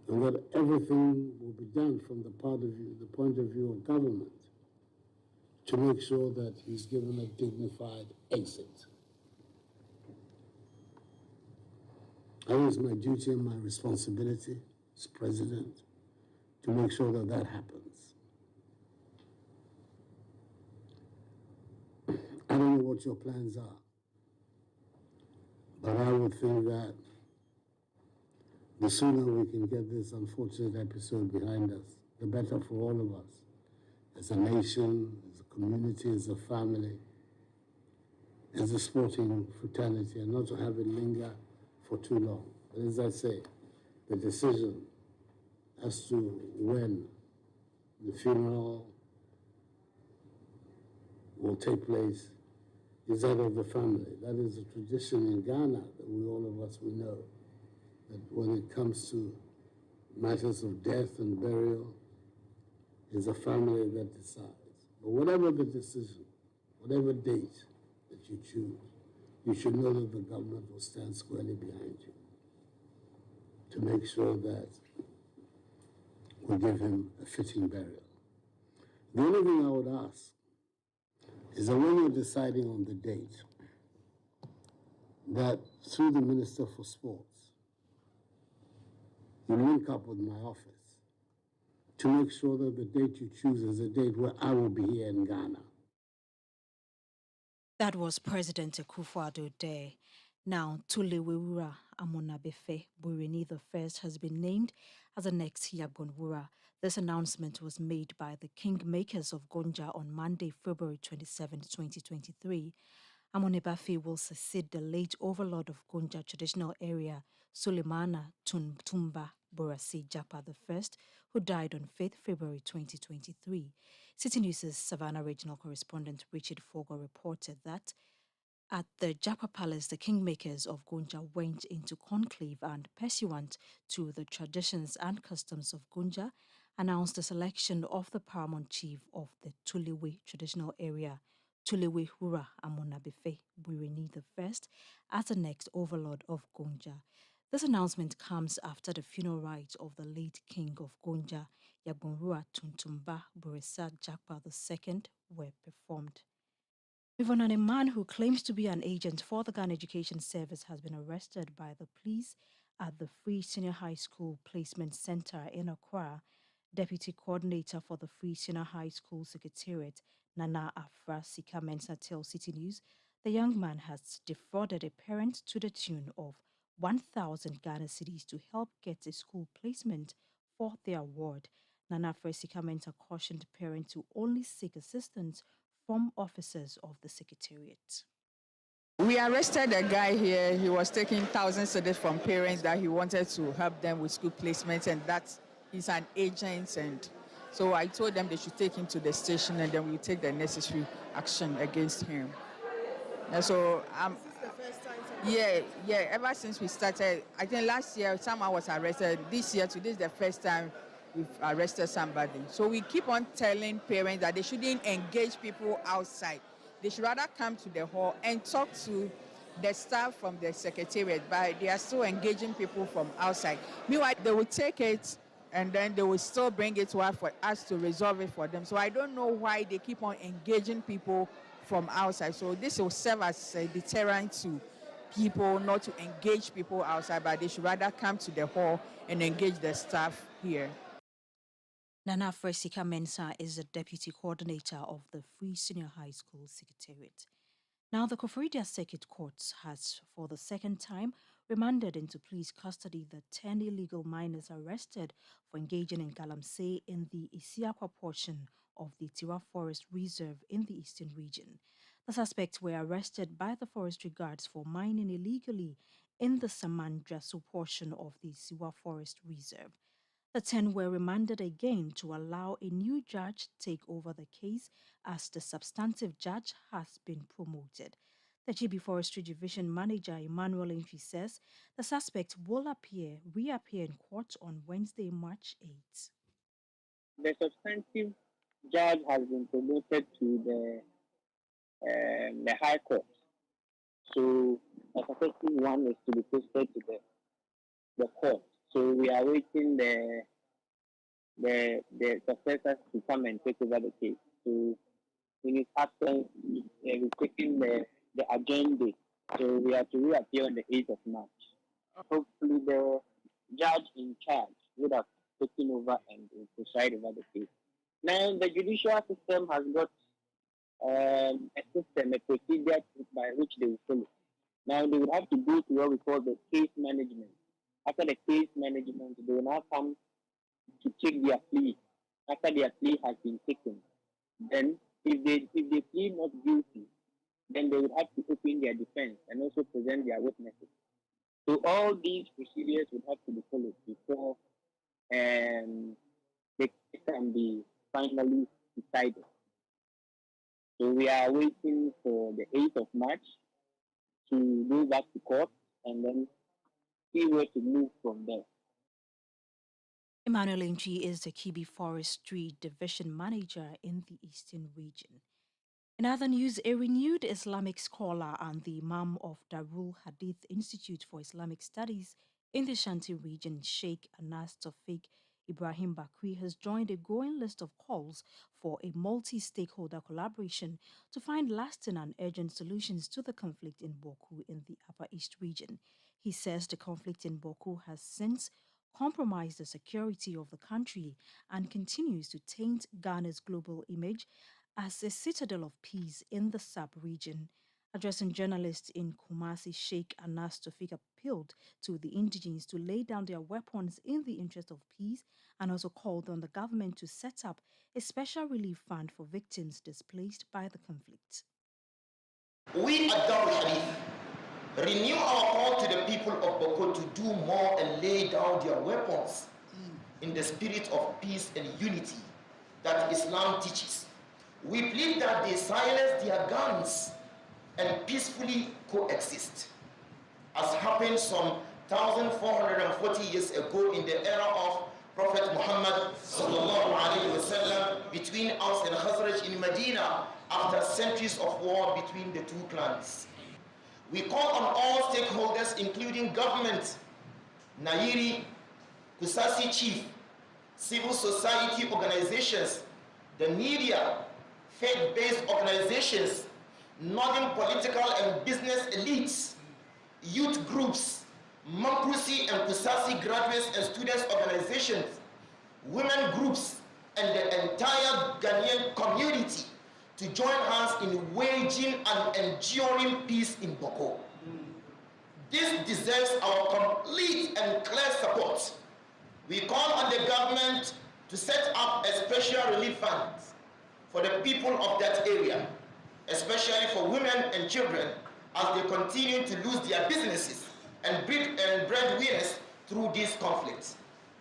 And that everything will be done from the point of view of government to make sure that he's given a dignified exit. I think it's my duty and my responsibility as president to make sure that that happens. I don't know what your plans are, but I would think that the sooner we can get this unfortunate episode behind us, the better for all of us, as a nation, as a community, as a family, as a sporting fraternity, and not to have it linger for too long. But as I say, the decision as to when the funeral will take place is that of the family. That is a tradition in Ghana that all of us know. That when it comes to matters of death and burial, it's a family that decides. But whatever the decision, whatever date that you choose, you should know that the government will stand squarely behind you to make sure that we give him a fitting burial. The only thing I would ask is that when you're deciding on the date, that through the Minister for Sports, you link up with my office to make sure that the date you choose is a date where I will be here in Ghana. That was President Akufo-Addo there. Now, Tulewewura Amonabefe Burini I has been named as the next Yagonwura. This announcement was made by the Kingmakers of Gonja on Monday, February 27, 2023. Amonebafe will succeed the late overlord of Gonja traditional area, Sulemana Tumba Borasi Japa I, who died on 5th February 2023. Citi News' Savannah regional correspondent Richard Fogo reported that at the Japa Palace, the Kingmakers of Gonja went into conclave and, pursuant to the traditions and customs of Gonja, announced the selection of the paramount chief of the Tulewe traditional area, Tulewe Hura Amonabefe Burini I, as the next overlord of Gonja. This announcement comes after the funeral rites of the late king of Gonja, Yagbonrua Tuntumba Buresa Jakpa II, were performed. Even a man who claims to be an agent for the Ghana Education Service has been arrested by the police at the Free Senior High School Placement Center in Accra. Deputy Coordinator for the Free Senior High School Secretariat, Nana Afra Sika Mensa, tells Citi News the young man has defrauded a parent to the tune of 1,000 Ghana cedis to help get a school placement for their ward. Nana Afra Sika Mensa cautioned parents to only seek assistance from officers of the Secretariat. We arrested a guy here. He was taking thousands of cedis from parents that he wanted to help them with school placements, and that he's an agent. And so I told them they should take him to the station, and then we'll take the necessary action against him. And so ever since we started, I think last year someone was arrested. This year, today is the first time we've arrested somebody. So we keep on telling parents that they shouldn't engage people outside. They should rather come to the hall and talk to the staff from the secretariat, but they are still engaging people from outside. Meanwhile, they will take it and then they will still bring it to us for us to resolve it for them. So I don't know why they keep on engaging people from outside. So this will serve as a deterrent to people not to engage people outside, but they should rather come to the hall and engage the staff here. Nana Afra Sika Mensa is the Deputy Coordinator of the Free Senior High School Secretariat. Now, the Koforidua Circuit Court has, for the second time, remanded into police custody the 10 illegal miners arrested for engaging in galamsey in the Isiakwa portion of the Tiwa Forest Reserve in the eastern region. The suspects were arrested by the forestry guards for mining illegally in the Samandrasu portion of the Siwa Forest Reserve. The 10 were remanded again to allow a new judge take over the case as the substantive judge has been promoted. The GB Forestry Division Manager Emmanuel Entry says the suspect will reappear in court on Wednesday, March 8th. The substantive judge has been promoted to the High Court. So a successive one is to be posted to the court. So we are waiting the successors to come and take over the case. So in its absence, we're taking the adjourned date. So we have to reappear on the 8th of March. Hopefully the judge in charge would have taken over and preside over the case. Now the judicial system has got a system, a procedure by which they will follow. Now they will have to go to what we call the case management. After the case management, they will now come to take their plea. After their plea has been taken, then if they plead not guilty, then they would have to open their defense and also present their witnesses. So all these procedures would have to be followed before they can be finally decided. So we are waiting for the 8th of March to go back to court and then see where to move from there. Emmanuel Entry is the Kibi Forestry Division Manager in the Eastern region. In other news, a renewed Islamic scholar and the Imam of Darul Hadith Institute for Islamic Studies in the Shanti region, Sheikh Anas Tawfiq Ibrahim Bakri, has joined a growing list of calls for a multi-stakeholder collaboration to find lasting and urgent solutions to the conflict in Boku in the Upper East region. He says the conflict in Boku has since compromised the security of the country and continues to taint Ghana's global image as a citadel of peace in the sub-region. Addressing journalists in Kumasi, Sheikh Anas Tawfiq appealed to the indigenes to lay down their weapons in the interest of peace and also called on the government to set up a special relief fund for victims displaced by the conflict. We at Darul Hadith renew our call to the people of Boko to do more and lay down their weapons in the spirit of peace and unity that Islam teaches. We plead that they silence their guns and peacefully coexist, as happened some 1,440 years ago in the era of Prophet Muhammad ﷺ between Aus and Khazraj in Medina after centuries of war between the two clans. We call on all stakeholders, including government, Nairi, Kusasi chief, civil society organizations, the media, faith-based organizations, northern political and business elites, youth groups, Mampusi and Kusasi graduates and students organizations, women groups, and the entire Ghanaian community to join hands in waging and enduring peace in Boko. This deserves our complete and clear support. We call on the government to set up a special relief fund for the people of that area, especially for women and children, as they continue to lose their businesses and breadwinners through these conflicts.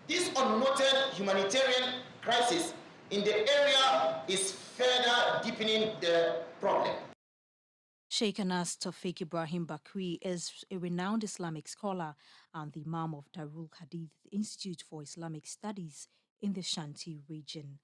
This unnoted humanitarian crisis in the area is further deepening the problem. Sheikh Anas Tawfiq Ibrahim Bakri is a renowned Islamic scholar and the Imam of Darul Hadith Institute for Islamic Studies in the Shanti region.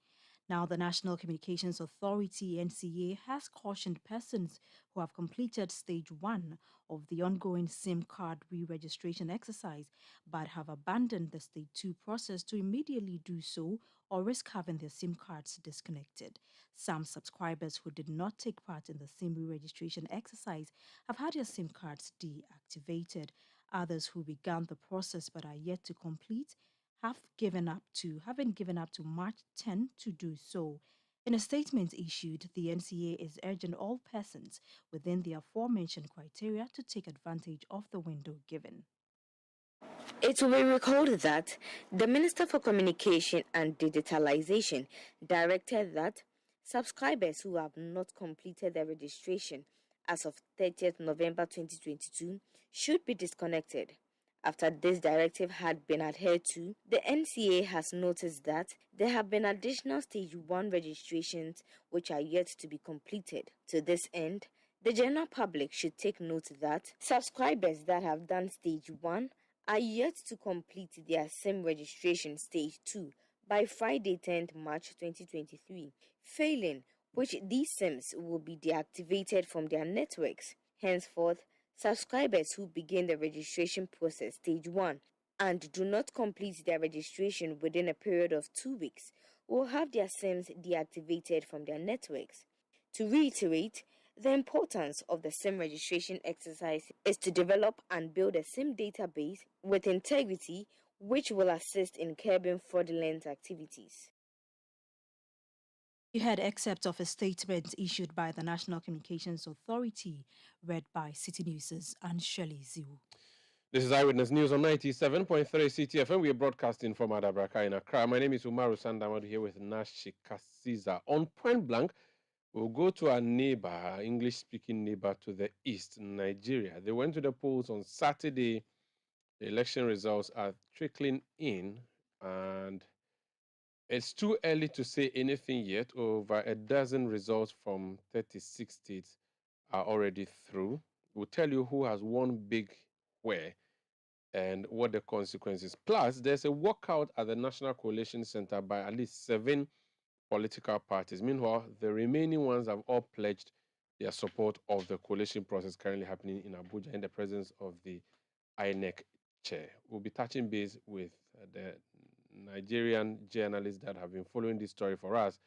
Now, the National Communications Authority, NCA, has cautioned persons who have completed stage 1 of the ongoing SIM card re-registration exercise but have abandoned the stage 2 process to immediately do so or risk having their SIM cards disconnected. Some subscribers who did not take part in the SIM re-registration exercise have had their SIM cards deactivated. Others who began the process but are yet to complete haven't given up to March 10 to do so. In a statement issued, the NCA is urging all persons within the aforementioned criteria to take advantage of the window given. It will be recalled that the Minister for Communication and Digitalization directed that subscribers who have not completed their registration as of 30th November 2022 should be disconnected. After this directive had been adhered to, the NCA has noticed that there have been additional Stage 1 registrations which are yet to be completed. To this end, The general public should take note that subscribers that have done stage 1 are yet to complete their SIM registration stage 2 by Friday 10th March 2023. Failing which these SIMs will be deactivated from their networks. Henceforth, subscribers who begin the registration process stage 1 and do not complete their registration within a period of 2 weeks will have their SIMs deactivated from their networks. To reiterate, the importance of the SIM registration exercise is to develop and build a SIM database with integrity, which will assist in curbing fraudulent activities. You heard excerpts of a statement issued by the National Communications Authority, read by Citi News' and Shirley Ziwu. This is Eyewitness News on 97.3 Citi FM. We are broadcasting from Adabraka in Accra. My name is Umaru, Sanda, Amadu here with Shika. On Point Blank, we'll go to our neighbor, our English-speaking neighbor to the east, Nigeria. They went to the polls on Saturday. The election results are trickling in, and it's too early to say anything yet. Over a dozen results from 36 states are already through. We'll tell you who has won big where and what the consequences. Plus, there's a walkout at the National Coalition Center by at least 7 political parties. Meanwhile, the remaining ones have all pledged their support of the coalition process currently happening in Abuja in the presence of the INEC chair. We'll be touching base with the Nigerian journalists that have been following this story for us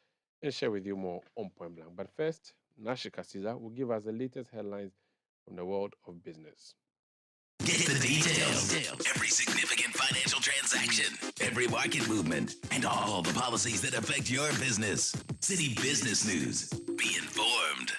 and share with you more on Point Blank. But first, Shika will give us the latest headlines from the world of business. Get the details. Every significant financial transaction, every market movement, and all the policies that affect your business. Citi Business News. Be informed.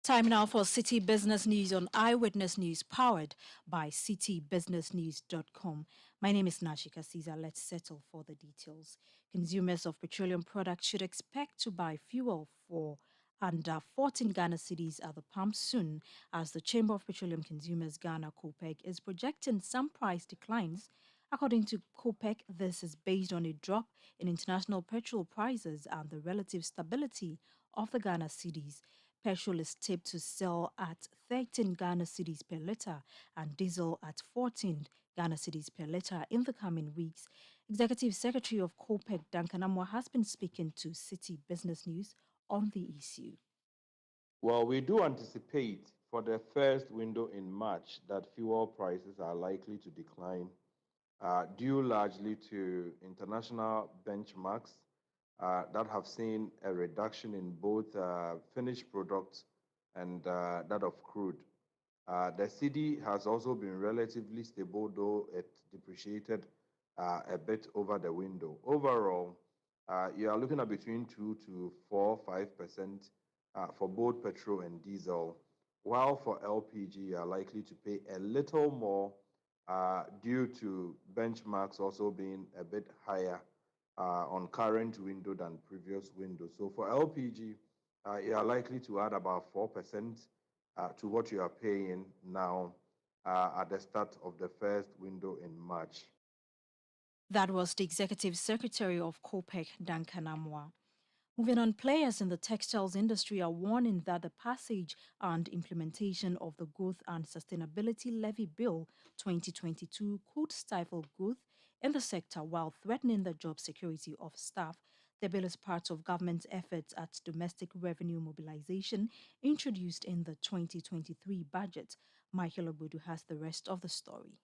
Time now for Citi Business News on Eyewitness News, powered by citibusinessnews.com. My name is Nashika Caesar. Let's settle for the details. Consumers of petroleum products should expect to buy fuel for under 14 Ghana cedis at the pump soon, as the Chamber of Petroleum Consumers Ghana (COPEC) is projecting some price declines. According to COPEC, this is based on a drop in international petrol prices and the relative stability of the Ghana cedis. Petrol is tipped to sell at 13 Ghana cedis per litre and diesel at 14 Ghana cedis per litre in the coming weeks. Executive Secretary of COPEC, Duncan Amwa, has been speaking to Citi Business News on the issue. Well, we do anticipate for the first window in March that fuel prices are likely to decline, due largely to international benchmarks that have seen a reduction in both finished products and that of crude. The cedi has also been relatively stable, though it depreciated a bit over the window. Overall, you are looking at between 2 to 5% for both petrol and diesel, while for LPG, you are likely to pay a little more due to benchmarks also being a bit higher on current window than previous window. So for LPG, you are likely to add about 4% to what you are paying now at the start of the first window in March. That was the Executive Secretary of COPEC, Duncan Amwa. Moving on, players in the textiles industry are warning that the passage and implementation of the Growth and Sustainability Levy Bill 2022 could stifle growth in the sector while threatening the job security of staff. The bill is part of government's efforts at domestic revenue mobilization introduced in the 2023 budget. Michael Obodu has the rest of the story.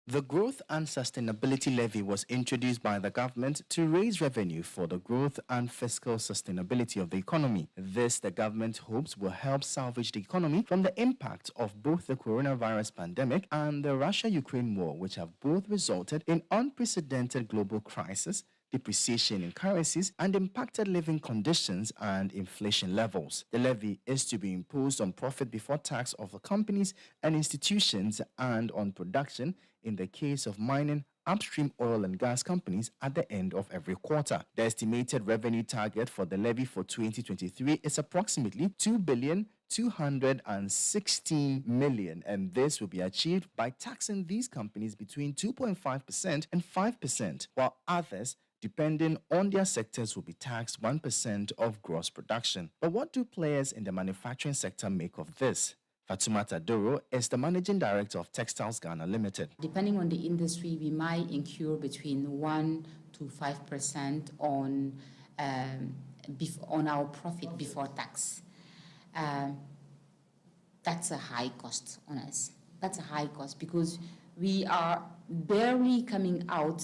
The Growth and Sustainability Levy was introduced by the government to raise revenue for the growth and fiscal sustainability of the economy. This, the government hopes, will help salvage the economy from the impact of both the coronavirus pandemic and the Russia-Ukraine war, which have both resulted in unprecedented global crisis, depreciation in currencies, and impacted living conditions and inflation levels. The levy is to be imposed on profit before tax of companies and institutions and on production in the case of mining, upstream oil and gas companies at the end of every quarter. The estimated revenue target for the levy for 2023 is approximately 2,216 million, and this will be achieved by taxing these companies between 2.5% and 5%, while others depending on their sectors, will be taxed 1% of gross production. But what do players in the manufacturing sector make of this? Fatoumata Doro is the Managing Director of Textiles Ghana Limited. Depending on the industry, we might incur between 1 to 5% on our profit before tax. That's a high cost on us. That's a high cost because we are barely coming out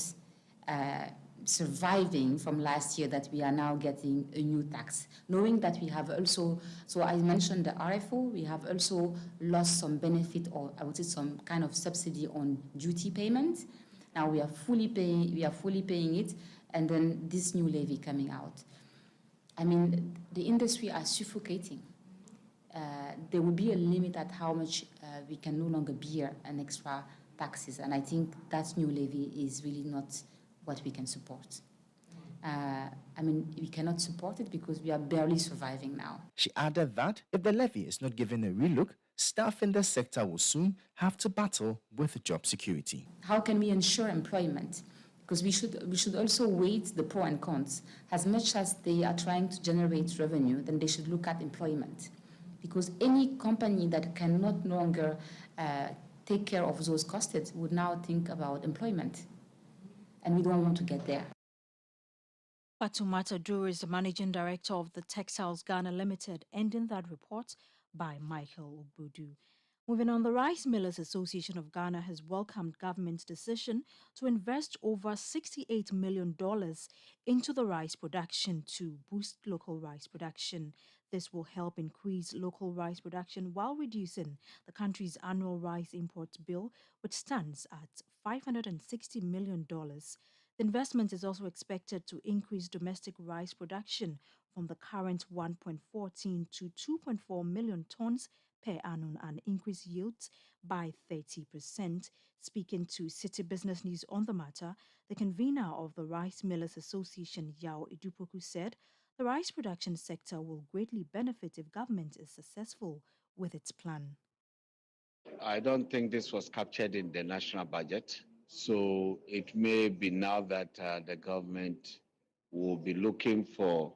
surviving from last year that we are now getting a new tax. Knowing that we have also, so I mentioned the RFO, we have also lost some benefit, or I would say some kind of subsidy on duty payment. Now we are fully paying it, and then this new levy coming out. I mean, the industry are suffocating. There will be a limit at how much we can no longer bear an extra taxes, and I think that new levy is really not what we can support. I mean, we cannot support it because we are barely surviving now. She added that if the levy is not given a relook, staff in the sector will soon have to battle with job security. How can we ensure employment? Because we should also weigh the pro and cons. As much as they are trying to generate revenue, then they should look at employment. Because any company that cannot no longer take care of those costs would now think about employment. And we don't want to get there. Fatoumata Duru is the Managing Director of the Textiles Ghana Limited, ending that report by Michael Obudu. Moving on, the Rice Millers Association of Ghana has welcomed government's decision to invest over $68 million into the rice production to boost local rice production. This will help increase local rice production while reducing the country's annual rice import bill, which stands at $560 million. The investment is also expected to increase domestic rice production from the current 1.14 to 2.4 million tons per annum and increase yields by 30%. Speaking to Citi Business News on the matter, the convener of the Rice Millers Association, Yao Idupoku, said the rice production sector will greatly benefit if government is successful with its plan. I don't think this was captured in the national budget. So it may be now that the government will be looking for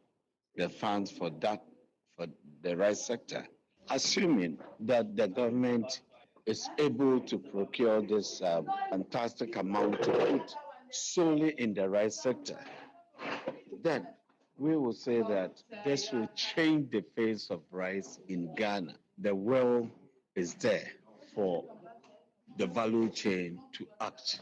the funds for that, for the rice sector. Assuming that the government is able to procure this fantastic amount to put solely in the rice sector, then we will say that this will change the face of rice in Ghana. The will is there for the value chain to act.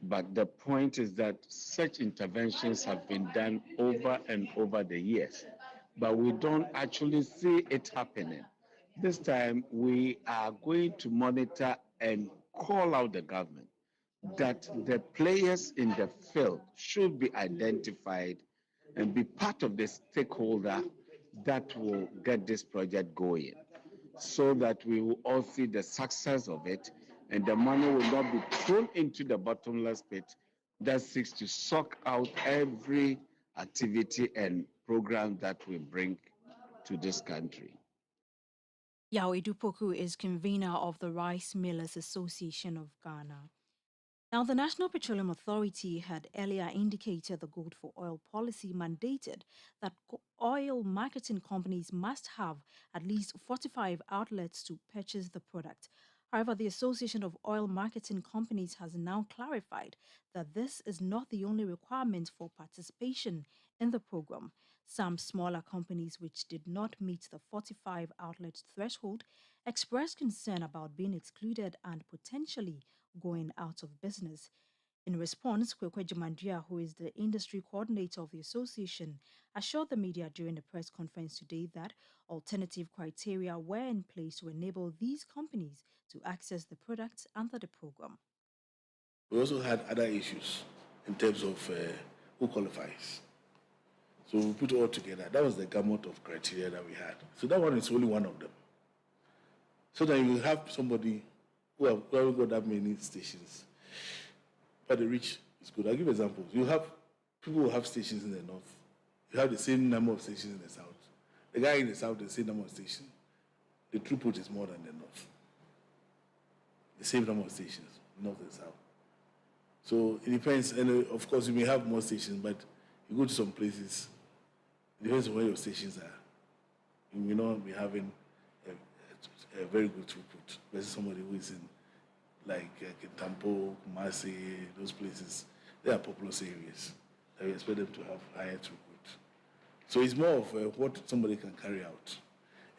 But the point is that such interventions have been done over and over the years, but we don't actually see it happening. This time, we are going to monitor and call out the government that the players in the field should be identified and be part of the stakeholder that will get this project going, so that we will all see the success of it, and the money will not be thrown into the bottomless pit that seeks to suck out every activity and program that we bring to this country. Yao Idupoku is convener of the Rice Millers Association of Ghana. Now, the National Petroleum Authority had earlier indicated the Gold for Oil policy mandated that oil marketing companies must have at least 45 outlets to purchase the product. However, the Association of Oil Marketing Companies has now clarified that this is not the only requirement for participation in the program. Some smaller companies which did not meet the 45 outlet threshold expressed concern about being excluded and potentially going out of business. In response, Kwekwe Jumandia, who is the industry coordinator of the association, assured the media during the press conference today that alternative criteria were in place to enable these companies to access the products under the program. We also had other issues in terms of who qualifies. So we put it all together. That was the gamut of criteria that we had. So that one is only one of them. So that you have somebody who have got that many stations, but the reach is good. I'll give examples. You have people who have stations in the north. You have the same number of stations in the south. The guy in the south, the same number of stations. The throughput is more than the north. The same number of stations, north and south. So it depends, and of course you may have more stations, but you go to some places, it depends on where your stations are. You may not be having a very good throughput versus somebody who is in like Tampo, Kumasi, those places. They are populous areas that we expect them to have higher throughput. So it's more of what somebody can carry out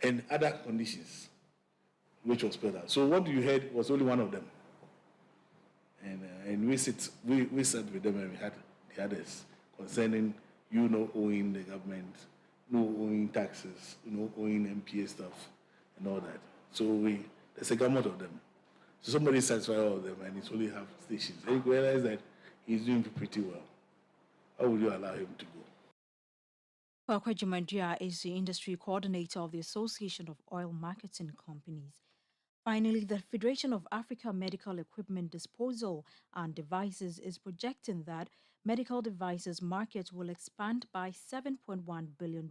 and other conditions which was spelled out. So what you heard was only one of them. And we sat with them and we had the others concerning owing the government, owing taxes, owing MPA stuff and all that. So there's a gamut of them. So somebody satisfied all of them and it's only half stations. And you realize that he's doing pretty well. How would you allow him to go? Kwakwa Jumandia is the industry coordinator of the Association of Oil Marketing Companies. Finally, the Federation of Africa Medical Equipment Disposal and Devices is projecting that medical devices market will expand by $7.1 billion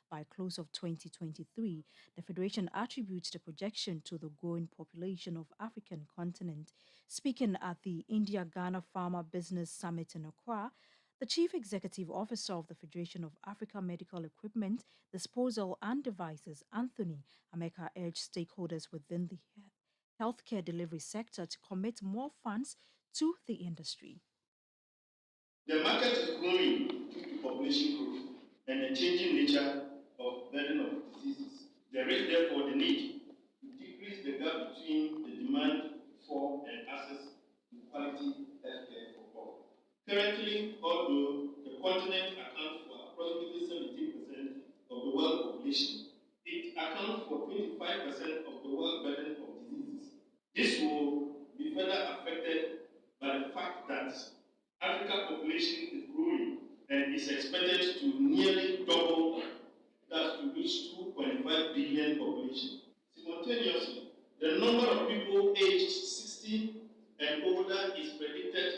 by close of 2023. The Federation attributes the projection to the growing population of African continent. Speaking at the India-Ghana Pharma Business Summit in Accra, the Chief Executive Officer of the Federation of Africa Medical Equipment, Disposal and Devices, Anthony Ameka, urged stakeholders within the healthcare delivery sector to commit more funds to the industry. The market is growing due to population growth and the changing nature of burden of diseases. There is therefore the need to decrease the gap between the demand for and access to quality healthcare for all. Currently, although the continent accounts for approximately 17% of the world population, it accounts for 25% of the world burden of diseases. This will be further affected by the fact that Africa's population is growing and is expected to nearly double, thus to reach 2.5 billion population. Simultaneously, the number of people aged 60 and older is predicted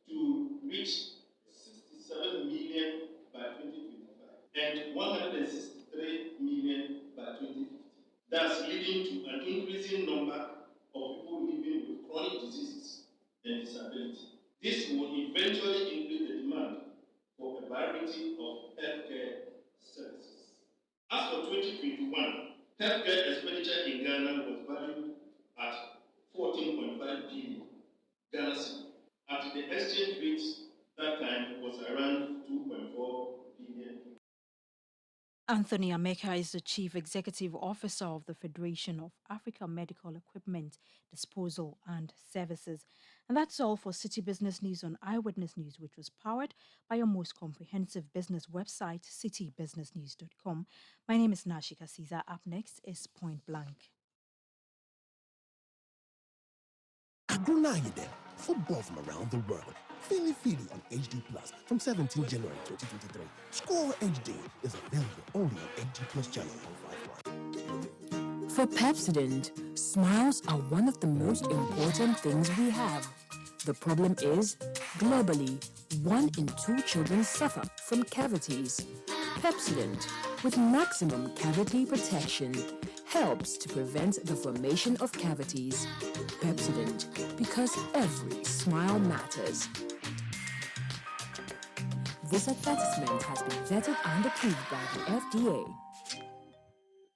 to reach 67 million by 2025 and 163 million by 2050, thus leading to an increasing number of people living with chronic diseases and disability. This will eventually increase the demand for a variety of healthcare services. As for 2021, healthcare expenditure in Ghana was valued at 14.5 billion Ghana cedi. At the exchange rate that time was around 2.4 billion. Anthony Ameka is the Chief Executive Officer of the Federation of Africa Medical Equipment, Disposal and Services. And that's all for City Business News on Eyewitness News, which was powered by your most comprehensive business website, citybusinessnews.com. My name is Shika. Up next is Point Blank. Football from around the world. Feely on HD Plus from 17 January 2023. Score HD is available only on HD Plus channel 151. For Pepsodent, smiles are one of the most important things we have. The problem is, globally, 1 in 2 children suffer from cavities. Pepsodent, with maximum cavity protection, helps to prevent the formation of cavities. Pepsodent, because every smile matters. This advertisement has been vetted and approved by the FDA.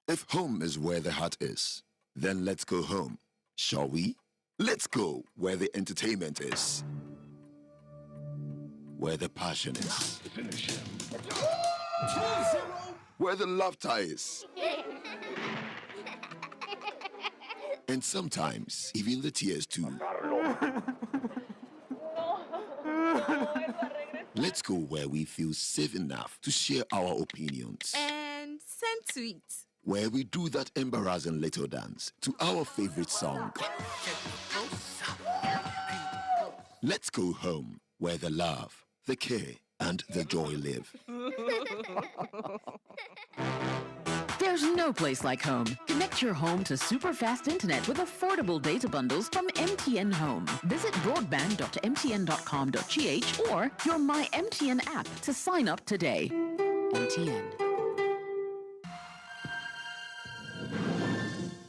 If home is where the heart is, then let's go home, shall we? Let's go where the entertainment is, where the passion is, where the laughter is, and sometimes even the tears too. Let's go where we feel safe enough to share our opinions. And send tweets. Where we do that embarrassing little dance to our favorite song. Let's go home where the love, the care, and the joy live. There's no place like home. Connect your home to super fast internet with affordable data bundles from MTN Home. Visit broadband.mtn.com.gh or your My MTN app to sign up today. MTN.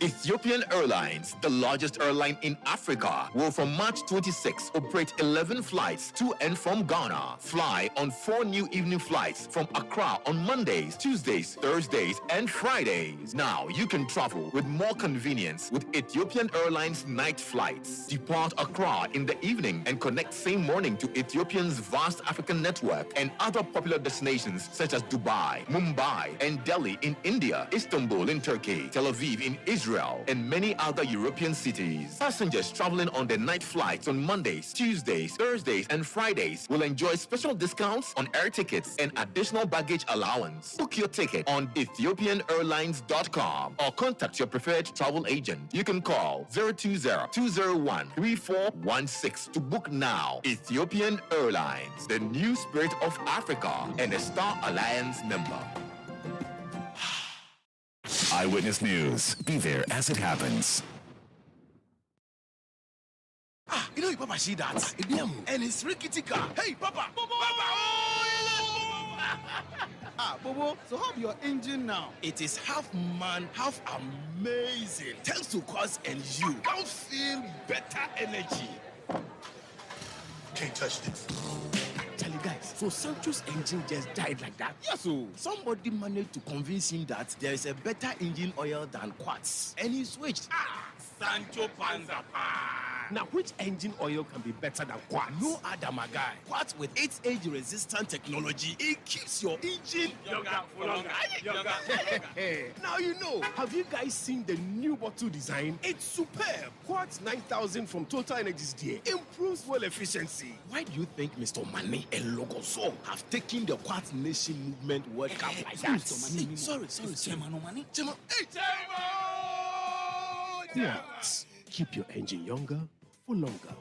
Ethiopian Airlines, the largest airline in Africa, will from March 26 operate 11 flights to and from Ghana. Fly on 4 new evening flights from Accra on Mondays, Tuesdays, Thursdays, and Fridays. Now you can travel with more convenience with Ethiopian Airlines night flights. Depart Accra in the evening and connect same morning to Ethiopian's vast African network and other popular destinations such as Dubai, Mumbai, and Delhi in India, Istanbul in Turkey, Tel Aviv in Israel, and many other European cities. Passengers traveling on the night flights on Mondays, Tuesdays, Thursdays, and Fridays will enjoy special discounts on air tickets and additional baggage allowance. Book your ticket on ethiopianairlines.com or contact your preferred travel agent. You can call 020-201-3416 to book now. Ethiopian Airlines, the new spirit of Africa and a Star Alliance member. Eyewitness News. Be there as it happens. You know, Papa, see that? And it's rickety car. Hey, Papa! Papa! Bobo, so how your engine now? It is half man, half amazing. Thanks to Cause and you. Can feel better energy. Can't touch this. Tell you guys, so Sancho's engine just died like that? Yes, so somebody managed to convince him that there is a better engine oil than Quartz. And he switched. Sancho Panzapa. Now, which engine oil can be better than Quartz? No other, my guy. Quartz with its age-resistant technology, it keeps your engine younger for longer. Now you know. Have you guys seen the new bottle design? It's superb. Quartz 9000 from Total Energies there improves fuel efficiency. Why do you think Mr. Mane and Logoso have taken the Quartz Nation movement World Cup like that? Sorry. Chairman. Quartz. Keep your engine younger for longer.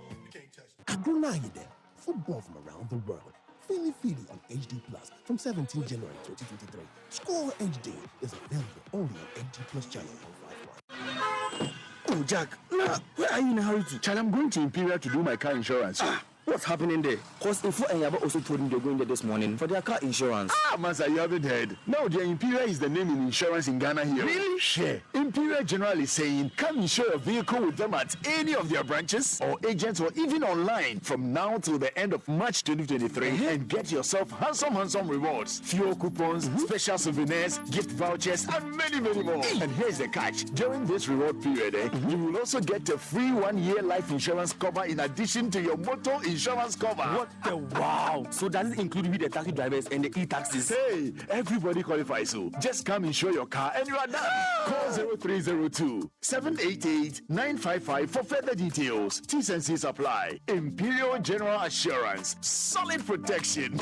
Agronaide, football from around the world. Feely on HD Plus from 17 January 2023. Score HD is available only on HD Plus channel on 51. Oh, Jack, where are you in a hurry to? Child, I'm going to Imperial to do my car insurance. What's happening there? Because Ifo and Yaba also told me they're going there this morning for their car insurance. Masa, you haven't heard. No, the Imperial is the name in insurance in Ghana here. Really? Sure. Imperial General is saying, come insure your vehicle with them at any of their branches or agents or even online from now till the end of March 2023 and get yourself handsome rewards. Fuel coupons, special souvenirs, gift vouchers, and many more. And here's the catch. During this reward period, you will also get a free 1-year life insurance cover in addition to your motor insurance cover. What the wow! So does it include with the taxi drivers and the e-taxis? Hey, everybody qualifies. So just come insure your car and you are done. Call 0302-788-955 for further details. T's and C's apply. Imperial General Assurance. Solid protection.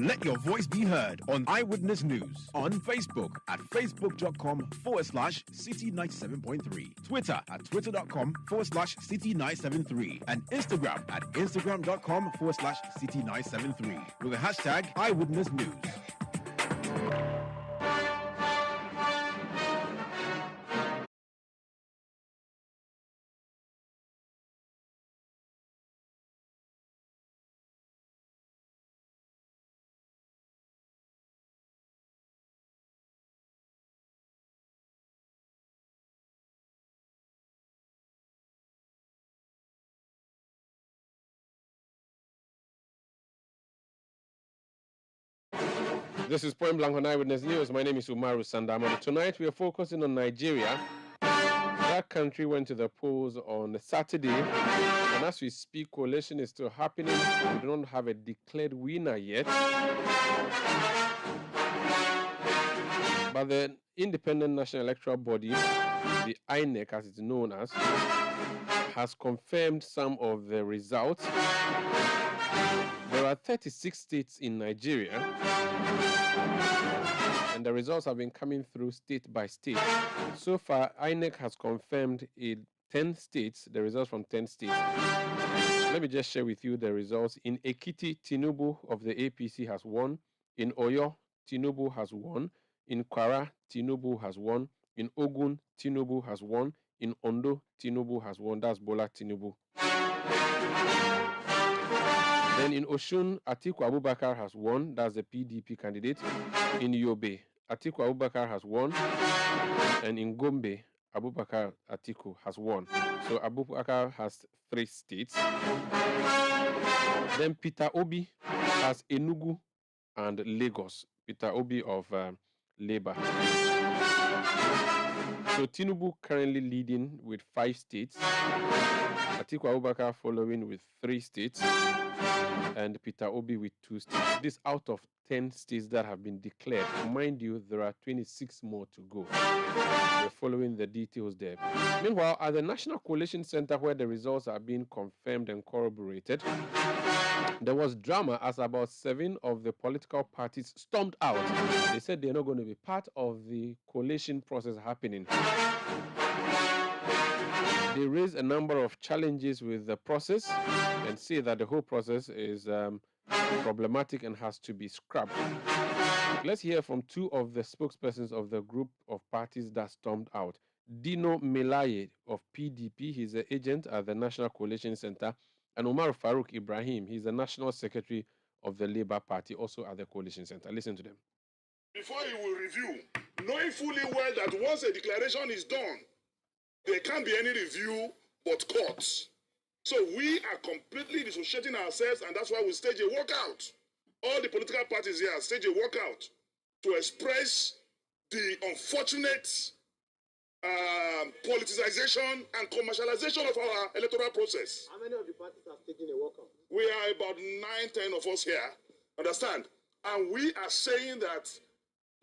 Let your voice be heard on Eyewitness News on Facebook at facebook.com/Citi97.3, Twitter at twitter.com/Citi973, and Instagram at instagram.com/Citi973 with the hashtag Eyewitness News. This is Point Blank on Eyewitness News. My name is Umaru, Sanda, Amadu. Tonight we are focusing on Nigeria. That country went to the polls on Saturday, and as we speak, coalition is still happening. We don't have a declared winner yet. But the Independent National Electoral Body, the INEC as it's known as, has confirmed some of the results. There are 36 states in Nigeria, and the results have been coming through state by state. So far, INEC has confirmed in 10 states, the results from 10 states. Let me just share with you the results. In Ekiti, Tinubu of the APC has won. In Oyo, Tinubu has won. In Kwara, Tinubu has won. In Ogun, Tinubu has won. In Ondo, Tinubu has won. That's Bola Tinubu. Then in Oshun, Atiku Abubakar has won. That's the PDP candidate. In Yobe, Atiku Abubakar has won. And in Gombe, Abubakar Atiku has won. So Abubakar has 3 states. Then Peter Obi has Enugu and Lagos. Peter Obi of Labour. So Tinubu currently leading with 5 states. Atiku Abubakar following with 3 states. And Peter Obi with 2 states. This out of 10 states that have been declared. Mind you, there are 26 more to go. We're following the details there. Meanwhile, at the National Coalition Center, where the results are being confirmed and corroborated, there was drama as about 7 of the political parties stormed out. They said they're not going to be part of the coalition process happening. They raised a number of challenges with the process and say that the whole process is problematic and has to be scrapped. Let's hear from 2 of the spokespersons of the group of parties that stormed out. Dino Melaye of PDP, he's the agent at the National Coalition Center, and Umaru Farouk Ibrahim, he's the National Secretary of the Labour Party, also at the Coalition Center. Listen to them. Before he will review, knowing fully well that once a declaration is done, there can't be any review but courts. So we are completely dissociating ourselves, and that's why we stage a walkout. All the political parties here stage a walkout to express the unfortunate politicization and commercialization of our electoral process. How many of the parties have taken a walkout? We are about 9-10 of us here, understand? And we are saying that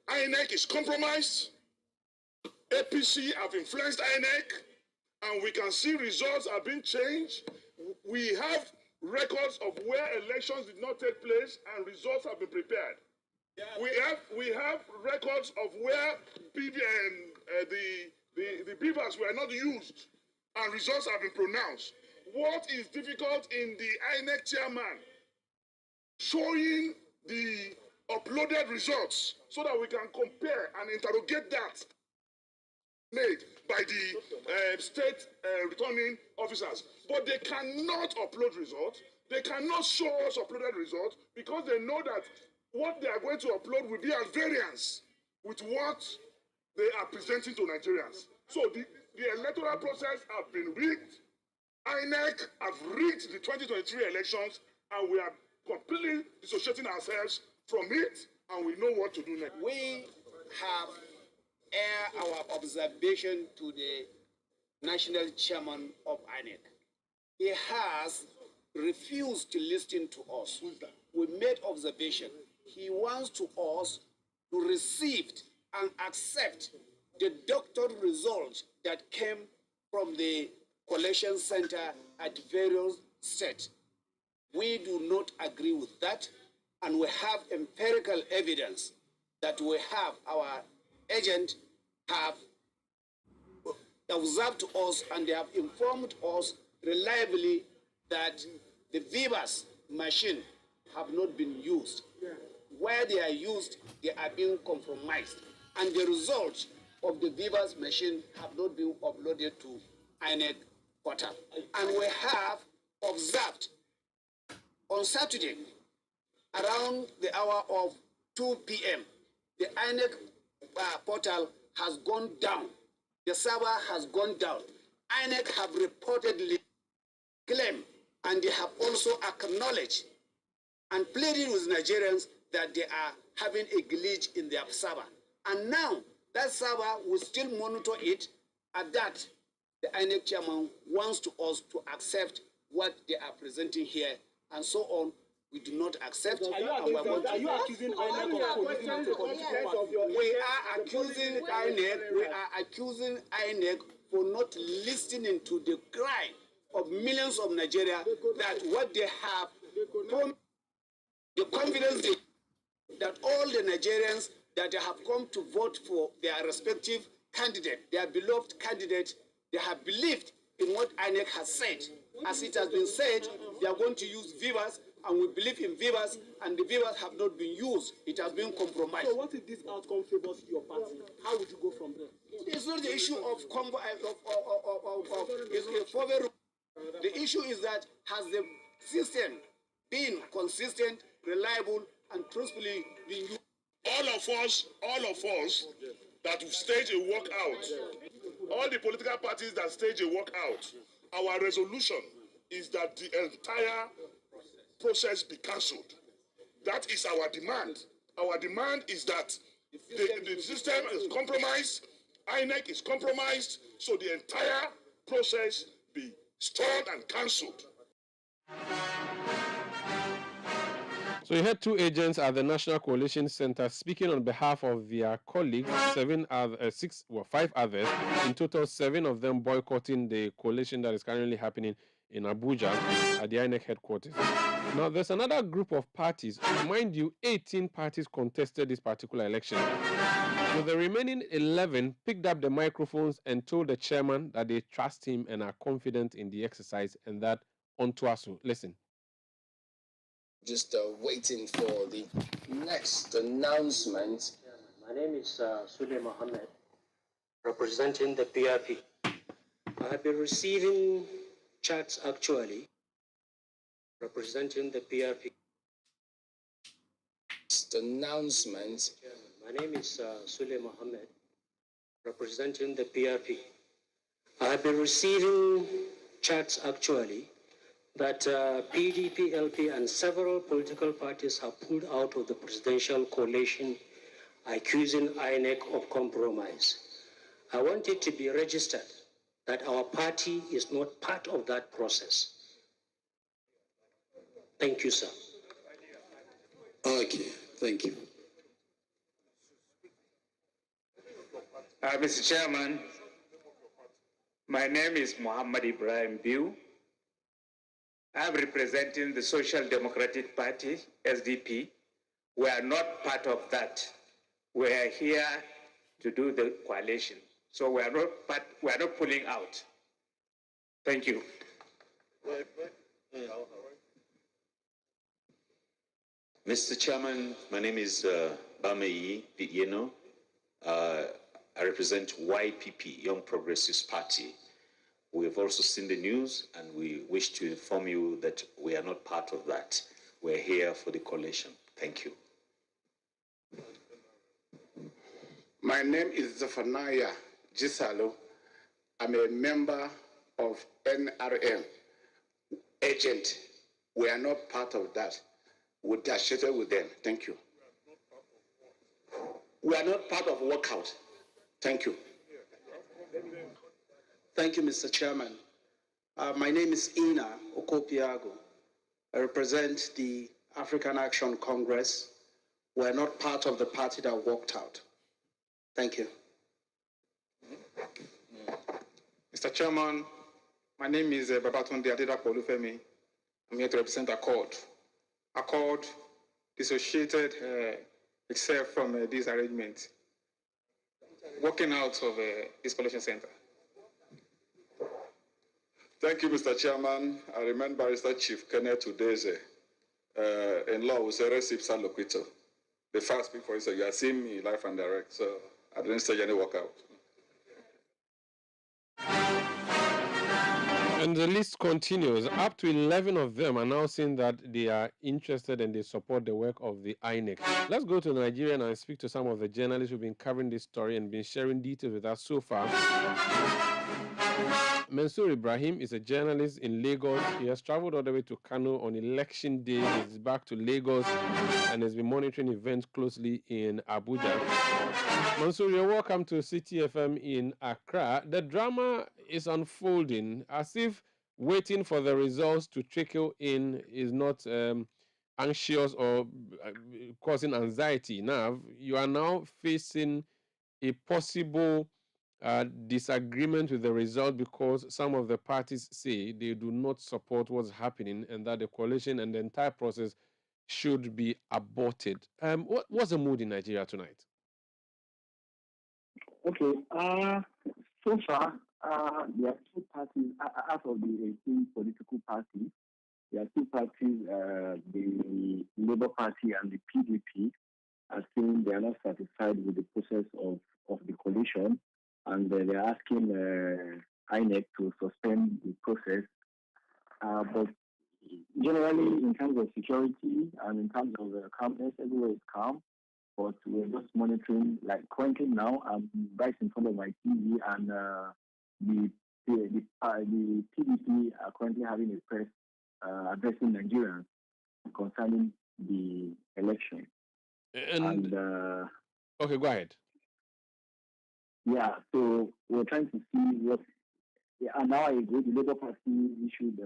INEC is compromised, APC have influenced INEC, and we can see results are being changed. We have records of where elections did not take place and results have been prepared. Yeah. We have records of where the beavers were not used and results have been pronounced. What is difficult in the INEC chairman showing the uploaded results so that we can compare and interrogate that made by the state returning officers. But they cannot upload results. They cannot show us uploaded results because they know that what they are going to upload will be at variance with what they are presenting to Nigerians. So the electoral process has been rigged. INEC have rigged the 2023 elections, and we are completely dissociating ourselves from it, and we know what to do next. We have aired our observation to the national chairman of INEC. He has refused to listen to us. We made observation. He wants to us to receive and accept the doctored results that came from the collection center at various states. We do not agree with that, and we have empirical evidence that we have our agent have observed to us, and they have informed us reliably that the Vivas machine have not been used. Where they are used, they are being compromised, and the results of the Vivas machine have not been uploaded to INEC portal. And we have observed on Saturday, around the hour of 2 p.m., the INEC portal has gone down. The server has gone down. INEC have reportedly claimed, and they have also acknowledged and pleaded with Nigerians that they are having a glitch in their server. And now that server will still monitor it. At that, the INEC chairman wants us to accept what they are presenting here, and so on. We do not accept. Are you accusing INEC of We are accusing INEC. We are accusing INEC for not listening to the cry of millions of Nigeria that what they have, the confidence that all the Nigerians that have come to vote for their respective candidate, their beloved candidate, they have believed in what INEC has said. As it has been said, they are going to use Vivas, and we believe in Vivas, and the Vivas have not been used. It has been compromised. So what if this outcome favors your party? How would you go from there? It's not the issue of the issue is that has the system being consistent, reliable, and truthfully being used. All of us that stage a walkout, all the political parties that stage a walkout, our resolution is that the entire process be cancelled. That is our demand. Our demand is that the system is compromised, INEC is compromised, so the entire process be stalled and cancelled. So you had two agents at the National Coalition Center speaking on behalf of their colleagues, five others, in total 7 of them boycotting the coalition that is currently happening in Abuja at the INEC headquarters. Now, there's another group of parties. Mind you, 18 parties contested this particular election. So the remaining 11 picked up the microphones and told the chairman that they trust him and are confident in the exercise, and that onto Atsu. Listen. Just waiting for the next announcement. My name is Sule Mohammed, representing the PRP. I have been receiving chats actually, representing the PRP. Next announcement. My name is Sule Mohammed, representing the PRP. I have been receiving chats actually that PDP, LP, and several political parties have pulled out of the presidential coalition, accusing INEC of compromise. I want it to be registered that our party is not part of that process. Thank you, sir. Okay, thank you. Mr. Chairman, my name is Muhammad Ibrahim Biu. I'm representing the Social Democratic Party, SDP. We are not part of that. We are here to do the coalition. So we are not pulling out. Thank you. Mr. Chairman, my name is Bameyi Pidieno. I represent YPP, Young Progressives Party. We have also seen the news, and we wish to inform you that we are not part of that. We're here for the coalition. Thank you. My name is Zephaniah Gisalo. I'm a member of NRM. Agent, we are not part of that. We are associated with them. Thank you. We are not part of walkout. Thank you. Thank you, Mr. Chairman. My name is Ina Okopiago. I represent the African Action Congress. We're not part of the party that walked out. Thank you. Mr. Chairman, my name is Babatunde Adedapo Olufemi. I'm here to represent Accord. Accord dissociated itself from this arrangement, walking out of this collection center. Thank you, Mr. Chairman. I remain Barrister Chief Kenneth Udeze. In law, we say receive loquitur. The first speak for you, so you are seeing me live and direct, so I didn't stage any walkout. And the list continues. Up to 11 of them announcing that they are interested and they support the work of the INEC. Let's go to Nigeria and speak to some of the journalists who've been covering this story and been sharing details with us so far. Mansour Ibrahim is a journalist in Lagos. He has traveled all the way to Kano on election day. He's back to Lagos and has been monitoring events closely in Abuja. Mansour, you're welcome to Citi FM in Accra. The drama is unfolding as if waiting for the results to trickle in is not anxious or causing anxiety. Now, you are now facing a possible disagreement with the result because some of the parties say they do not support what's happening and that the coalition and the entire process should be aborted. What's the mood in Nigeria tonight? Okay, so far, there are two parties, out of the 18 political parties, there are two parties, the Labour Party and the PDP, are saying they are not satisfied with the process of the coalition, and they're asking INEC to suspend the process. But generally, in terms of security and in terms of calmness, everywhere is calm. But we're just monitoring, like currently now, I'm right in front of my TV, and the PDP are currently having a press addressing Nigerians concerning the election. And okay, go ahead. Yeah, so we're trying to see what. Yeah, an hour ago, the Labour Party issued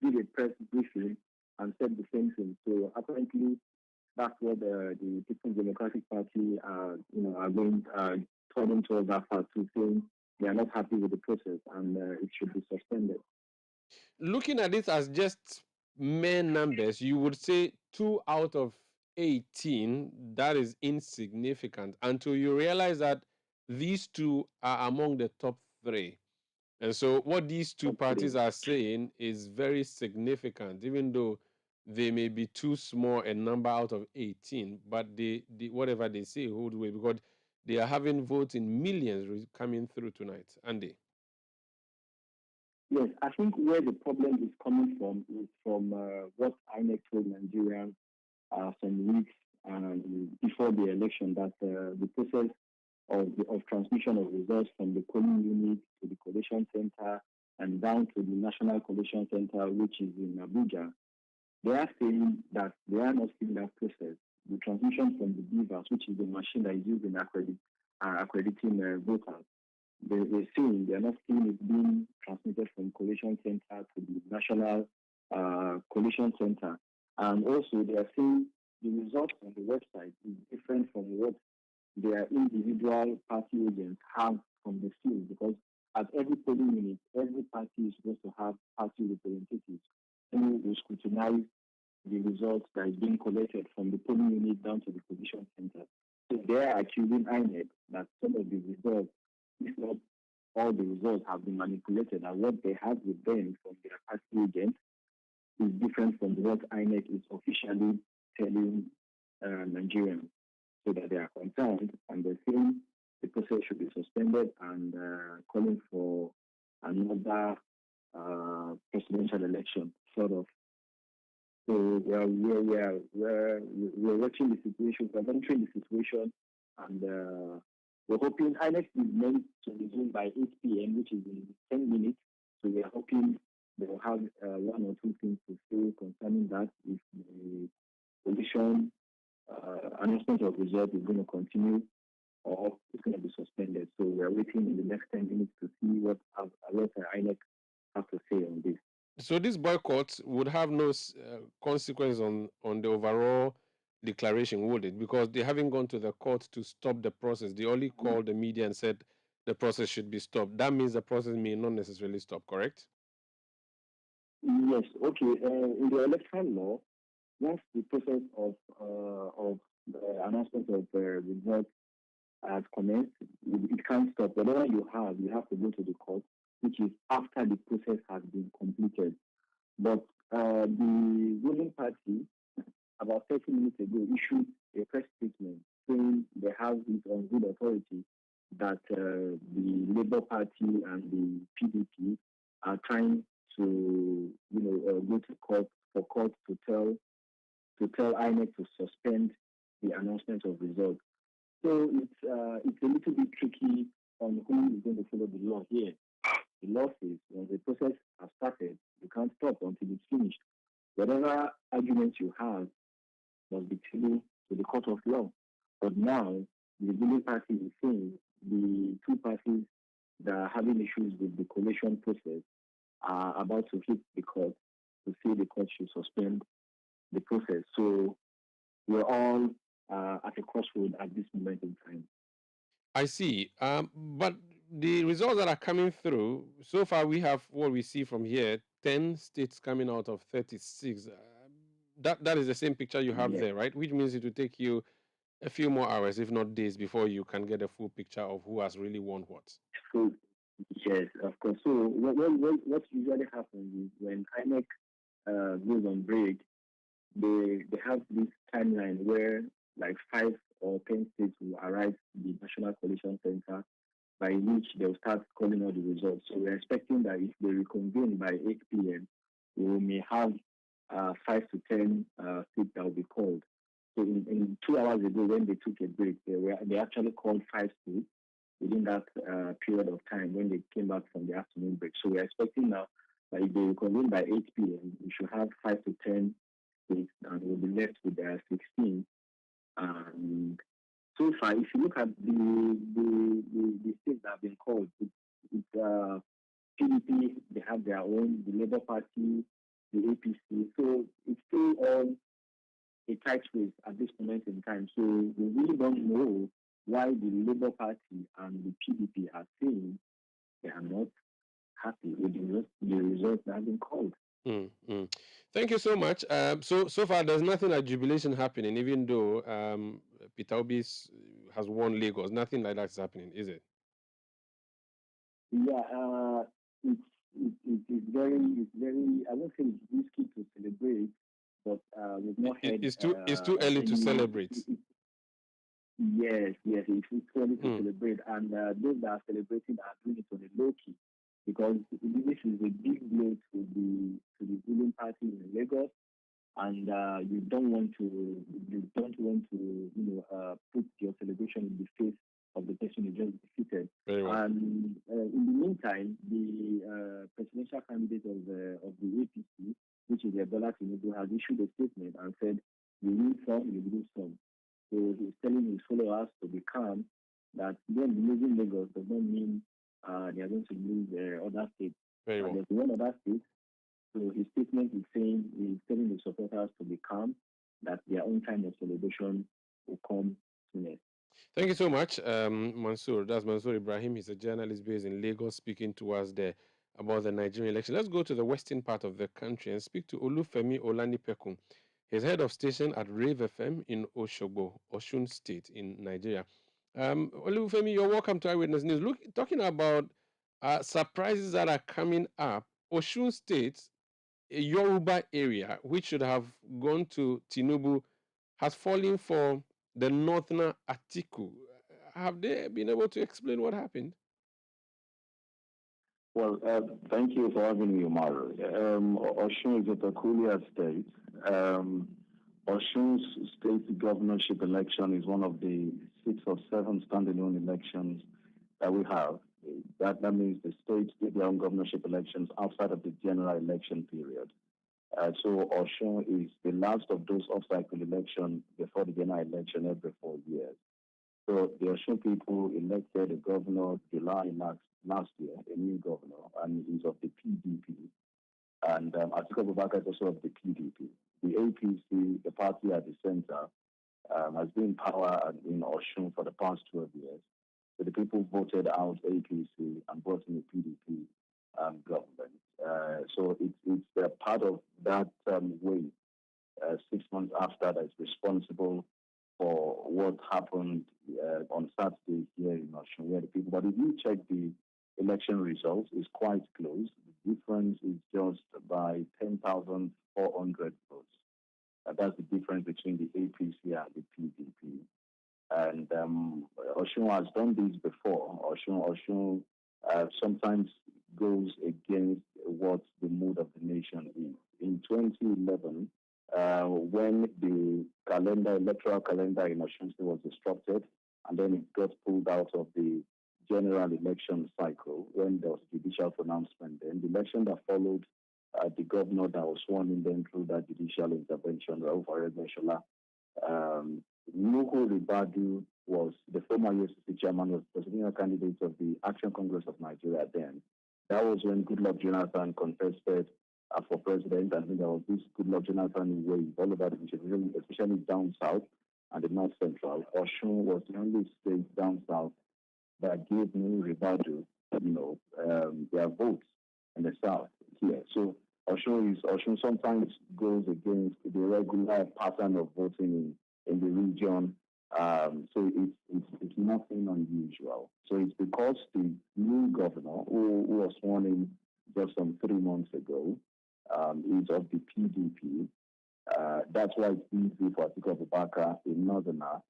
did a press briefing and said the same thing. So apparently, that's what the People's Democratic Party are going turning towards that part to saying they are not happy with the process and it should be suspended. Looking at it as just mere numbers, you would say 2 out of 18, that is insignificant until you realize that these two are among the top 3. And so what these two parties are saying is very significant, even though they may be too small a number out of 18, but they whatever they say hold weight because they are having votes in millions coming through tonight, Andy. Yes, I think where the problem is coming from is from what INEC told Nigerians some weeks before the election, that the process of transmission of results from the polling unit to the collation center and down to the National Collation Center, which is in Abuja, they are saying that they are not seeing that process. The transmission from the beavers, which is the machine that is used in accrediting voters, they're saying they're not seeing it being transmitted from collation center to the National Collation Center. And also they are saying the results on the website is different from what their individual party agents have from the field, because at every polling unit, every party is supposed to have party representatives who will scrutinize the results that is being collected from the polling unit down to the collation center. So they are accusing INEC that some of the results, if not all the results, have been manipulated, and what they have with them from their party agents is different from what INEC is officially telling Nigerians, so that they are concerned and they're saying the process should be suspended and calling for another presidential election, sort of. So we're watching the situation, we're monitoring the situation, and we're hoping INEC is meant to resume by 8 p.m., which is in 10 minutes. So we're hoping they will have one or two things to say concerning that, if the election announcement of result is going to continue or it's going to be suspended. So we're waiting in the next 10 minutes to see what INEC have to say on this. So this boycott would have no consequence on the overall declaration, would it? Because they haven't gone to the court to stop the process. They only called the media and said the process should be stopped. That means the process may not necessarily stop, correct? Yes, okay. In the electoral law, once the process of the announcement of the results has commenced, it can't stop. Whatever you have to go to the court, which is after the process has been completed. But the ruling party, about 30 minutes ago, issued a press statement saying they have it on good authority that the Labour Party and the PDP are trying to, go to court to tell INEC to suspend the announcement of results. So it's a little bit tricky on who is going to follow the law here. The law says when the process has started, you can't stop until it's finished. Whatever arguments you have must be taken to the court of law. But now, the ruling party is saying the two parties that are having issues with the collation process are about to hit the court to say the court should suspend the process. So we're all at a crossroad at this moment in time. I see. But the results that are coming through, so far we have what we see from here, 10 states coming out of 36. That is the same picture you have there, right? Which means it will take you a few more hours, if not days, before you can get a full picture of who has really won what. So, yes, of course. So what usually happens is when INEC goes on break, they have this timeline where like 5 or 10 states will arrive at the National Collation Center, by which they'll start calling out the results. So we're expecting that if they reconvene by 8 p.m., we may have 5 to 10 seats that will be called. So in 2 hours ago, when they took a break, they actually called 5 seats within that period of time when they came back from the afternoon break. So we're expecting now that if they convene by 8 p.m., we should have 5 to 10 seats, and we'll be left with 16. And so far, if you look at the states that have been called, it's PDP, they have their own, the Labour Party, the APC. So it's still all a tight race at this moment in time. So we really don't know why the Labour Party and the PDP are saying they are not happy with the results that have been called. Thank you so much. So far, there's nothing like jubilation happening, even though Peter Obi has won Lagos. Nothing like that is happening, is it? Yeah, it's very, I won't say it's risky to celebrate, but we've not heard. It's too early to celebrate. Yes, it's too early to celebrate, and those that are celebrating are doing it on a low key, because this is a big blow to the ruling party in Lagos, and you don't want to put your celebration in the face of the person you just defeated. Very well. And in the meantime, the presidential candidate of the APC, which is Bola Tinubu, has issued a statement and said, "You win some, you lose some." So he's telling his followers to be calm, that them losing Lagos does not mean they are going to lose other states. Very well. There's one other state. So his statement is saying, he's telling the supporters to be calm, that their own time of celebration will come soonest. Thank you so much, Mansour. That's Mansour Ibrahim. He's a journalist based in Lagos, speaking to us there about the Nigerian election. Let's go to the western part of the country and speak to Olufemi Olanipekun. He's head of station at Rave FM in Oshogbo, Osun State in Nigeria. Olufemi, you're welcome to Eyewitness News. Look, talking about surprises that are coming up, Osun State, a Yoruba area, which should have gone to Tinubu, has fallen for the Northerner Atiku. Have they been able to explain what happened? Well, thank you for having me, Umaru. Osun is a peculiar state. Osun's state governorship election is one of the 6 or 7 standalone elections that we have. That means the states did their own governorship elections outside of the general election period. So Osun is the last of those off-cycle elections before the general election every 4 years. So the Osun people elected a governor July last year, a new governor, and he's of the PDP. And Atiku Abubakar is also of the PDP. The APC, the party at the center, has been in power in Osun for the past 12 years. So the people voted out APC and brought in the PDP government. So it's part of that wave 6 months after that is responsible for what happened on Saturday here in Osun, where the people, but if you check the election results, it's quite close. The difference is just by 10,400 votes. That's the difference between the APC and the PDP. And Osun has done this before. Osun sometimes goes against what the mood of the nation is. In 2011, when the electoral calendar in Osun State was disrupted, and then it got pulled out of the general election cycle when there was judicial pronouncement. Then the election that followed, the governor that was sworn in then through that judicial intervention, Rauf Aregbesola, Nuhu Ribadu was the former USCC chairman, was the presidential candidate of the Action Congress of Nigeria then. That was when Goodluck Jonathan contested for president, and then there was this Goodluck Jonathan wave all over the nation, especially down south and the north central. Osun was the only state down south that gave Nuhu Ribadu, their votes in the south here. So Osun sometimes goes against the regular pattern of voting in the region. So it's nothing unusual. So it's because the new governor, who was sworn in just some 3 months ago, is of the PDP. That's why it's easy for Atiku Abubakar, a northerner,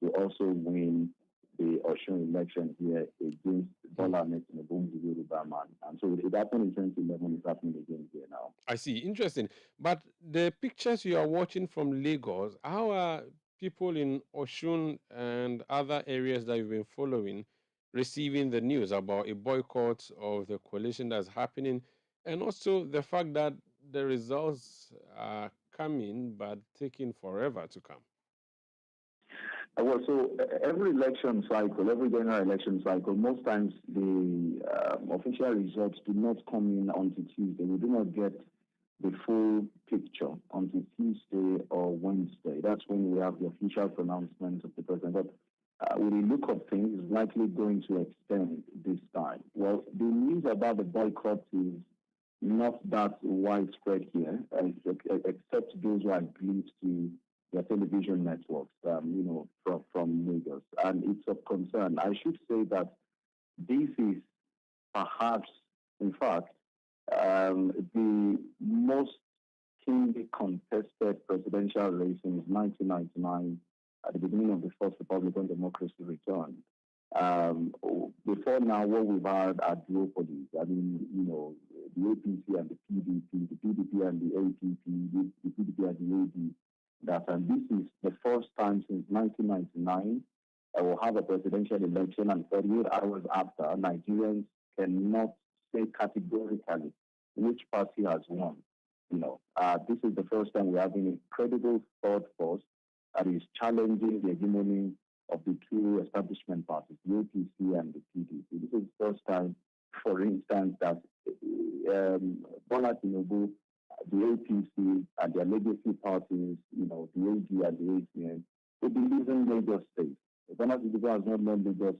to also win the Oshun election here against Bola Ahmed Tinubu, the Yoruba man. And so it happened in 2011, it's happening again here now. I see. Interesting. But the pictures you are watching from Lagos, how are people in Oshun and other areas that you've been following receiving the news about a boycott of the coalition that's happening, and also the fact that the results are coming but taking forever to come? Well, so every election cycle, every general election cycle, most times the official results do not come in until Tuesday. We do not get the full picture until Tuesday or Wednesday. That's when we have the official pronouncement of the president. But with the look of things, it's likely going to extend this time. Well, the news about the boycott is not that widespread here, except those who are glued to their television networks, from Lagos. And it's of concern. I should say that this is perhaps, in fact, the most keenly contested presidential race since 1999, at the beginning of the First Republican democracy return. Before now, what we've had are duopolies. I mean, the APC and the PDP, the PDP and the APP, the PDP and the AD. And this is the first time since 1999 I will have a presidential election, and 48 hours after, Nigerians cannot say categorically which party has won. This is the first time we're having a credible third force that is challenging the hegemony of the two establishment parties, the APC and the PDP. This is the first time, for instance, that Bola Tinubu, the APC and their legacy parties, the AG and the ACN, will be losing Lagos State. Bola Tinubu has not known Lagos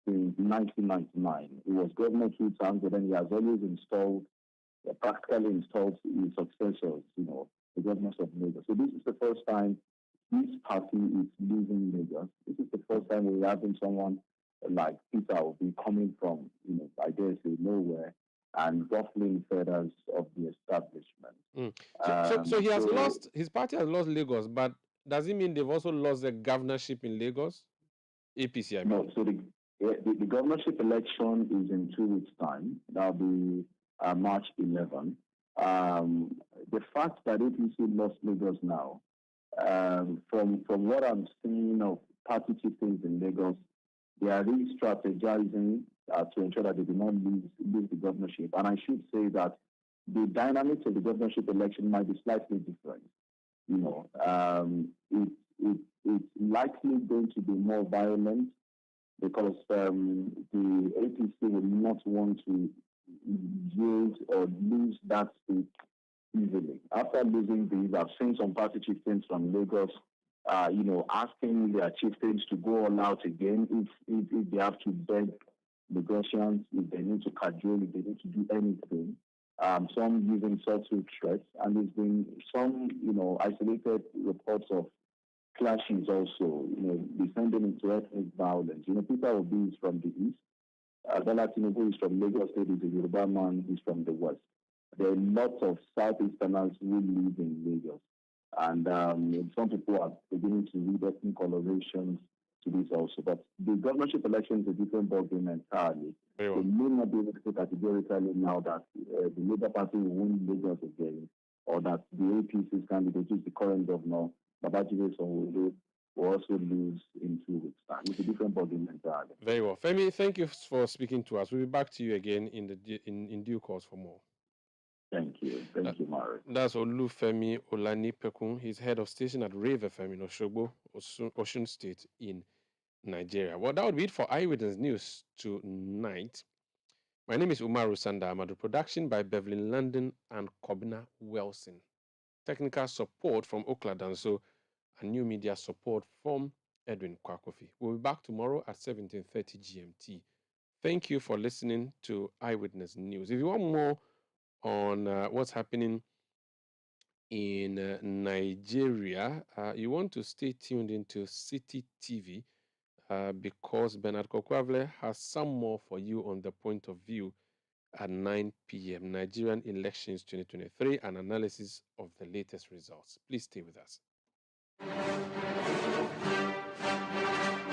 since 1999. He was governor 2 times, but then he has always practically installed his successors, the governors of Lagos. So this is the first time this party is losing Lagos. This is the first time we're having someone like Peter will be coming from, I dare say, nowhere and ruffling feathers of the establishment. So he has lost, his party has lost Lagos, but does it mean they've also lost the governorship in Lagos? APC, I mean. No, so the governorship election is in 2 weeks' time. That'll be March 11. The fact that APC lost Lagos now, from what I'm seeing of party chieftains in Lagos, they are re-strategizing to ensure that they do not lose the governorship. And I should say that the dynamics of the governorship election might be slightly different. It's likely going to be more violent because the APC will not want to yield or lose that seat easily. After losing these, I've seen some party chieftains from Lagos, asking their chieftains to go all out again if they have to beg Lagosians, if they need to cajole, if they need to do anything. Some using subtle threats, and there's been some, isolated reports of clashes also, descending into ethnic violence. Peter Obi is from the east. Bola Tinubu is from Lagos State, is a Yoruba man, he's from the west. There are lots of Southeasterners who live in Lagos. And some people are beginning to read ethnic colorations to this also. But the governorship election is a different ballgame entirely. They may not be able to say categorically now that the Labour Party will win Lagos again, or that the APC's candidate, who is the current governor, Babajide Sanwo-Olu, will also lose in 2 weeks' time. It's a different ballgame entirely. Very well. Femi, thank you for speaking to us. We'll be back to you again in due course for more. Thank you. Thank you, Umaru. That's Olufemi Olanipekun. He's head of station at Rave FM in Osogbo, Osun State in Nigeria. Well, that would be it for Eyewitness News tonight. My name is Umaru Sanda. Amadu. Production by Beverly London and Kobina Wilson. Technical support from Okla Danso and new media support from Edwin Kwakofi. We'll be back tomorrow at 17:30 GMT. Thank you for listening to Eyewitness News. If you want more on what's happening in Nigeria, you want to stay tuned into Citi TV because Bernard Kokwavle has some more for you on the point of view at 9 p.m. Nigerian Elections 2023, an analysis of the latest results. Please stay with us.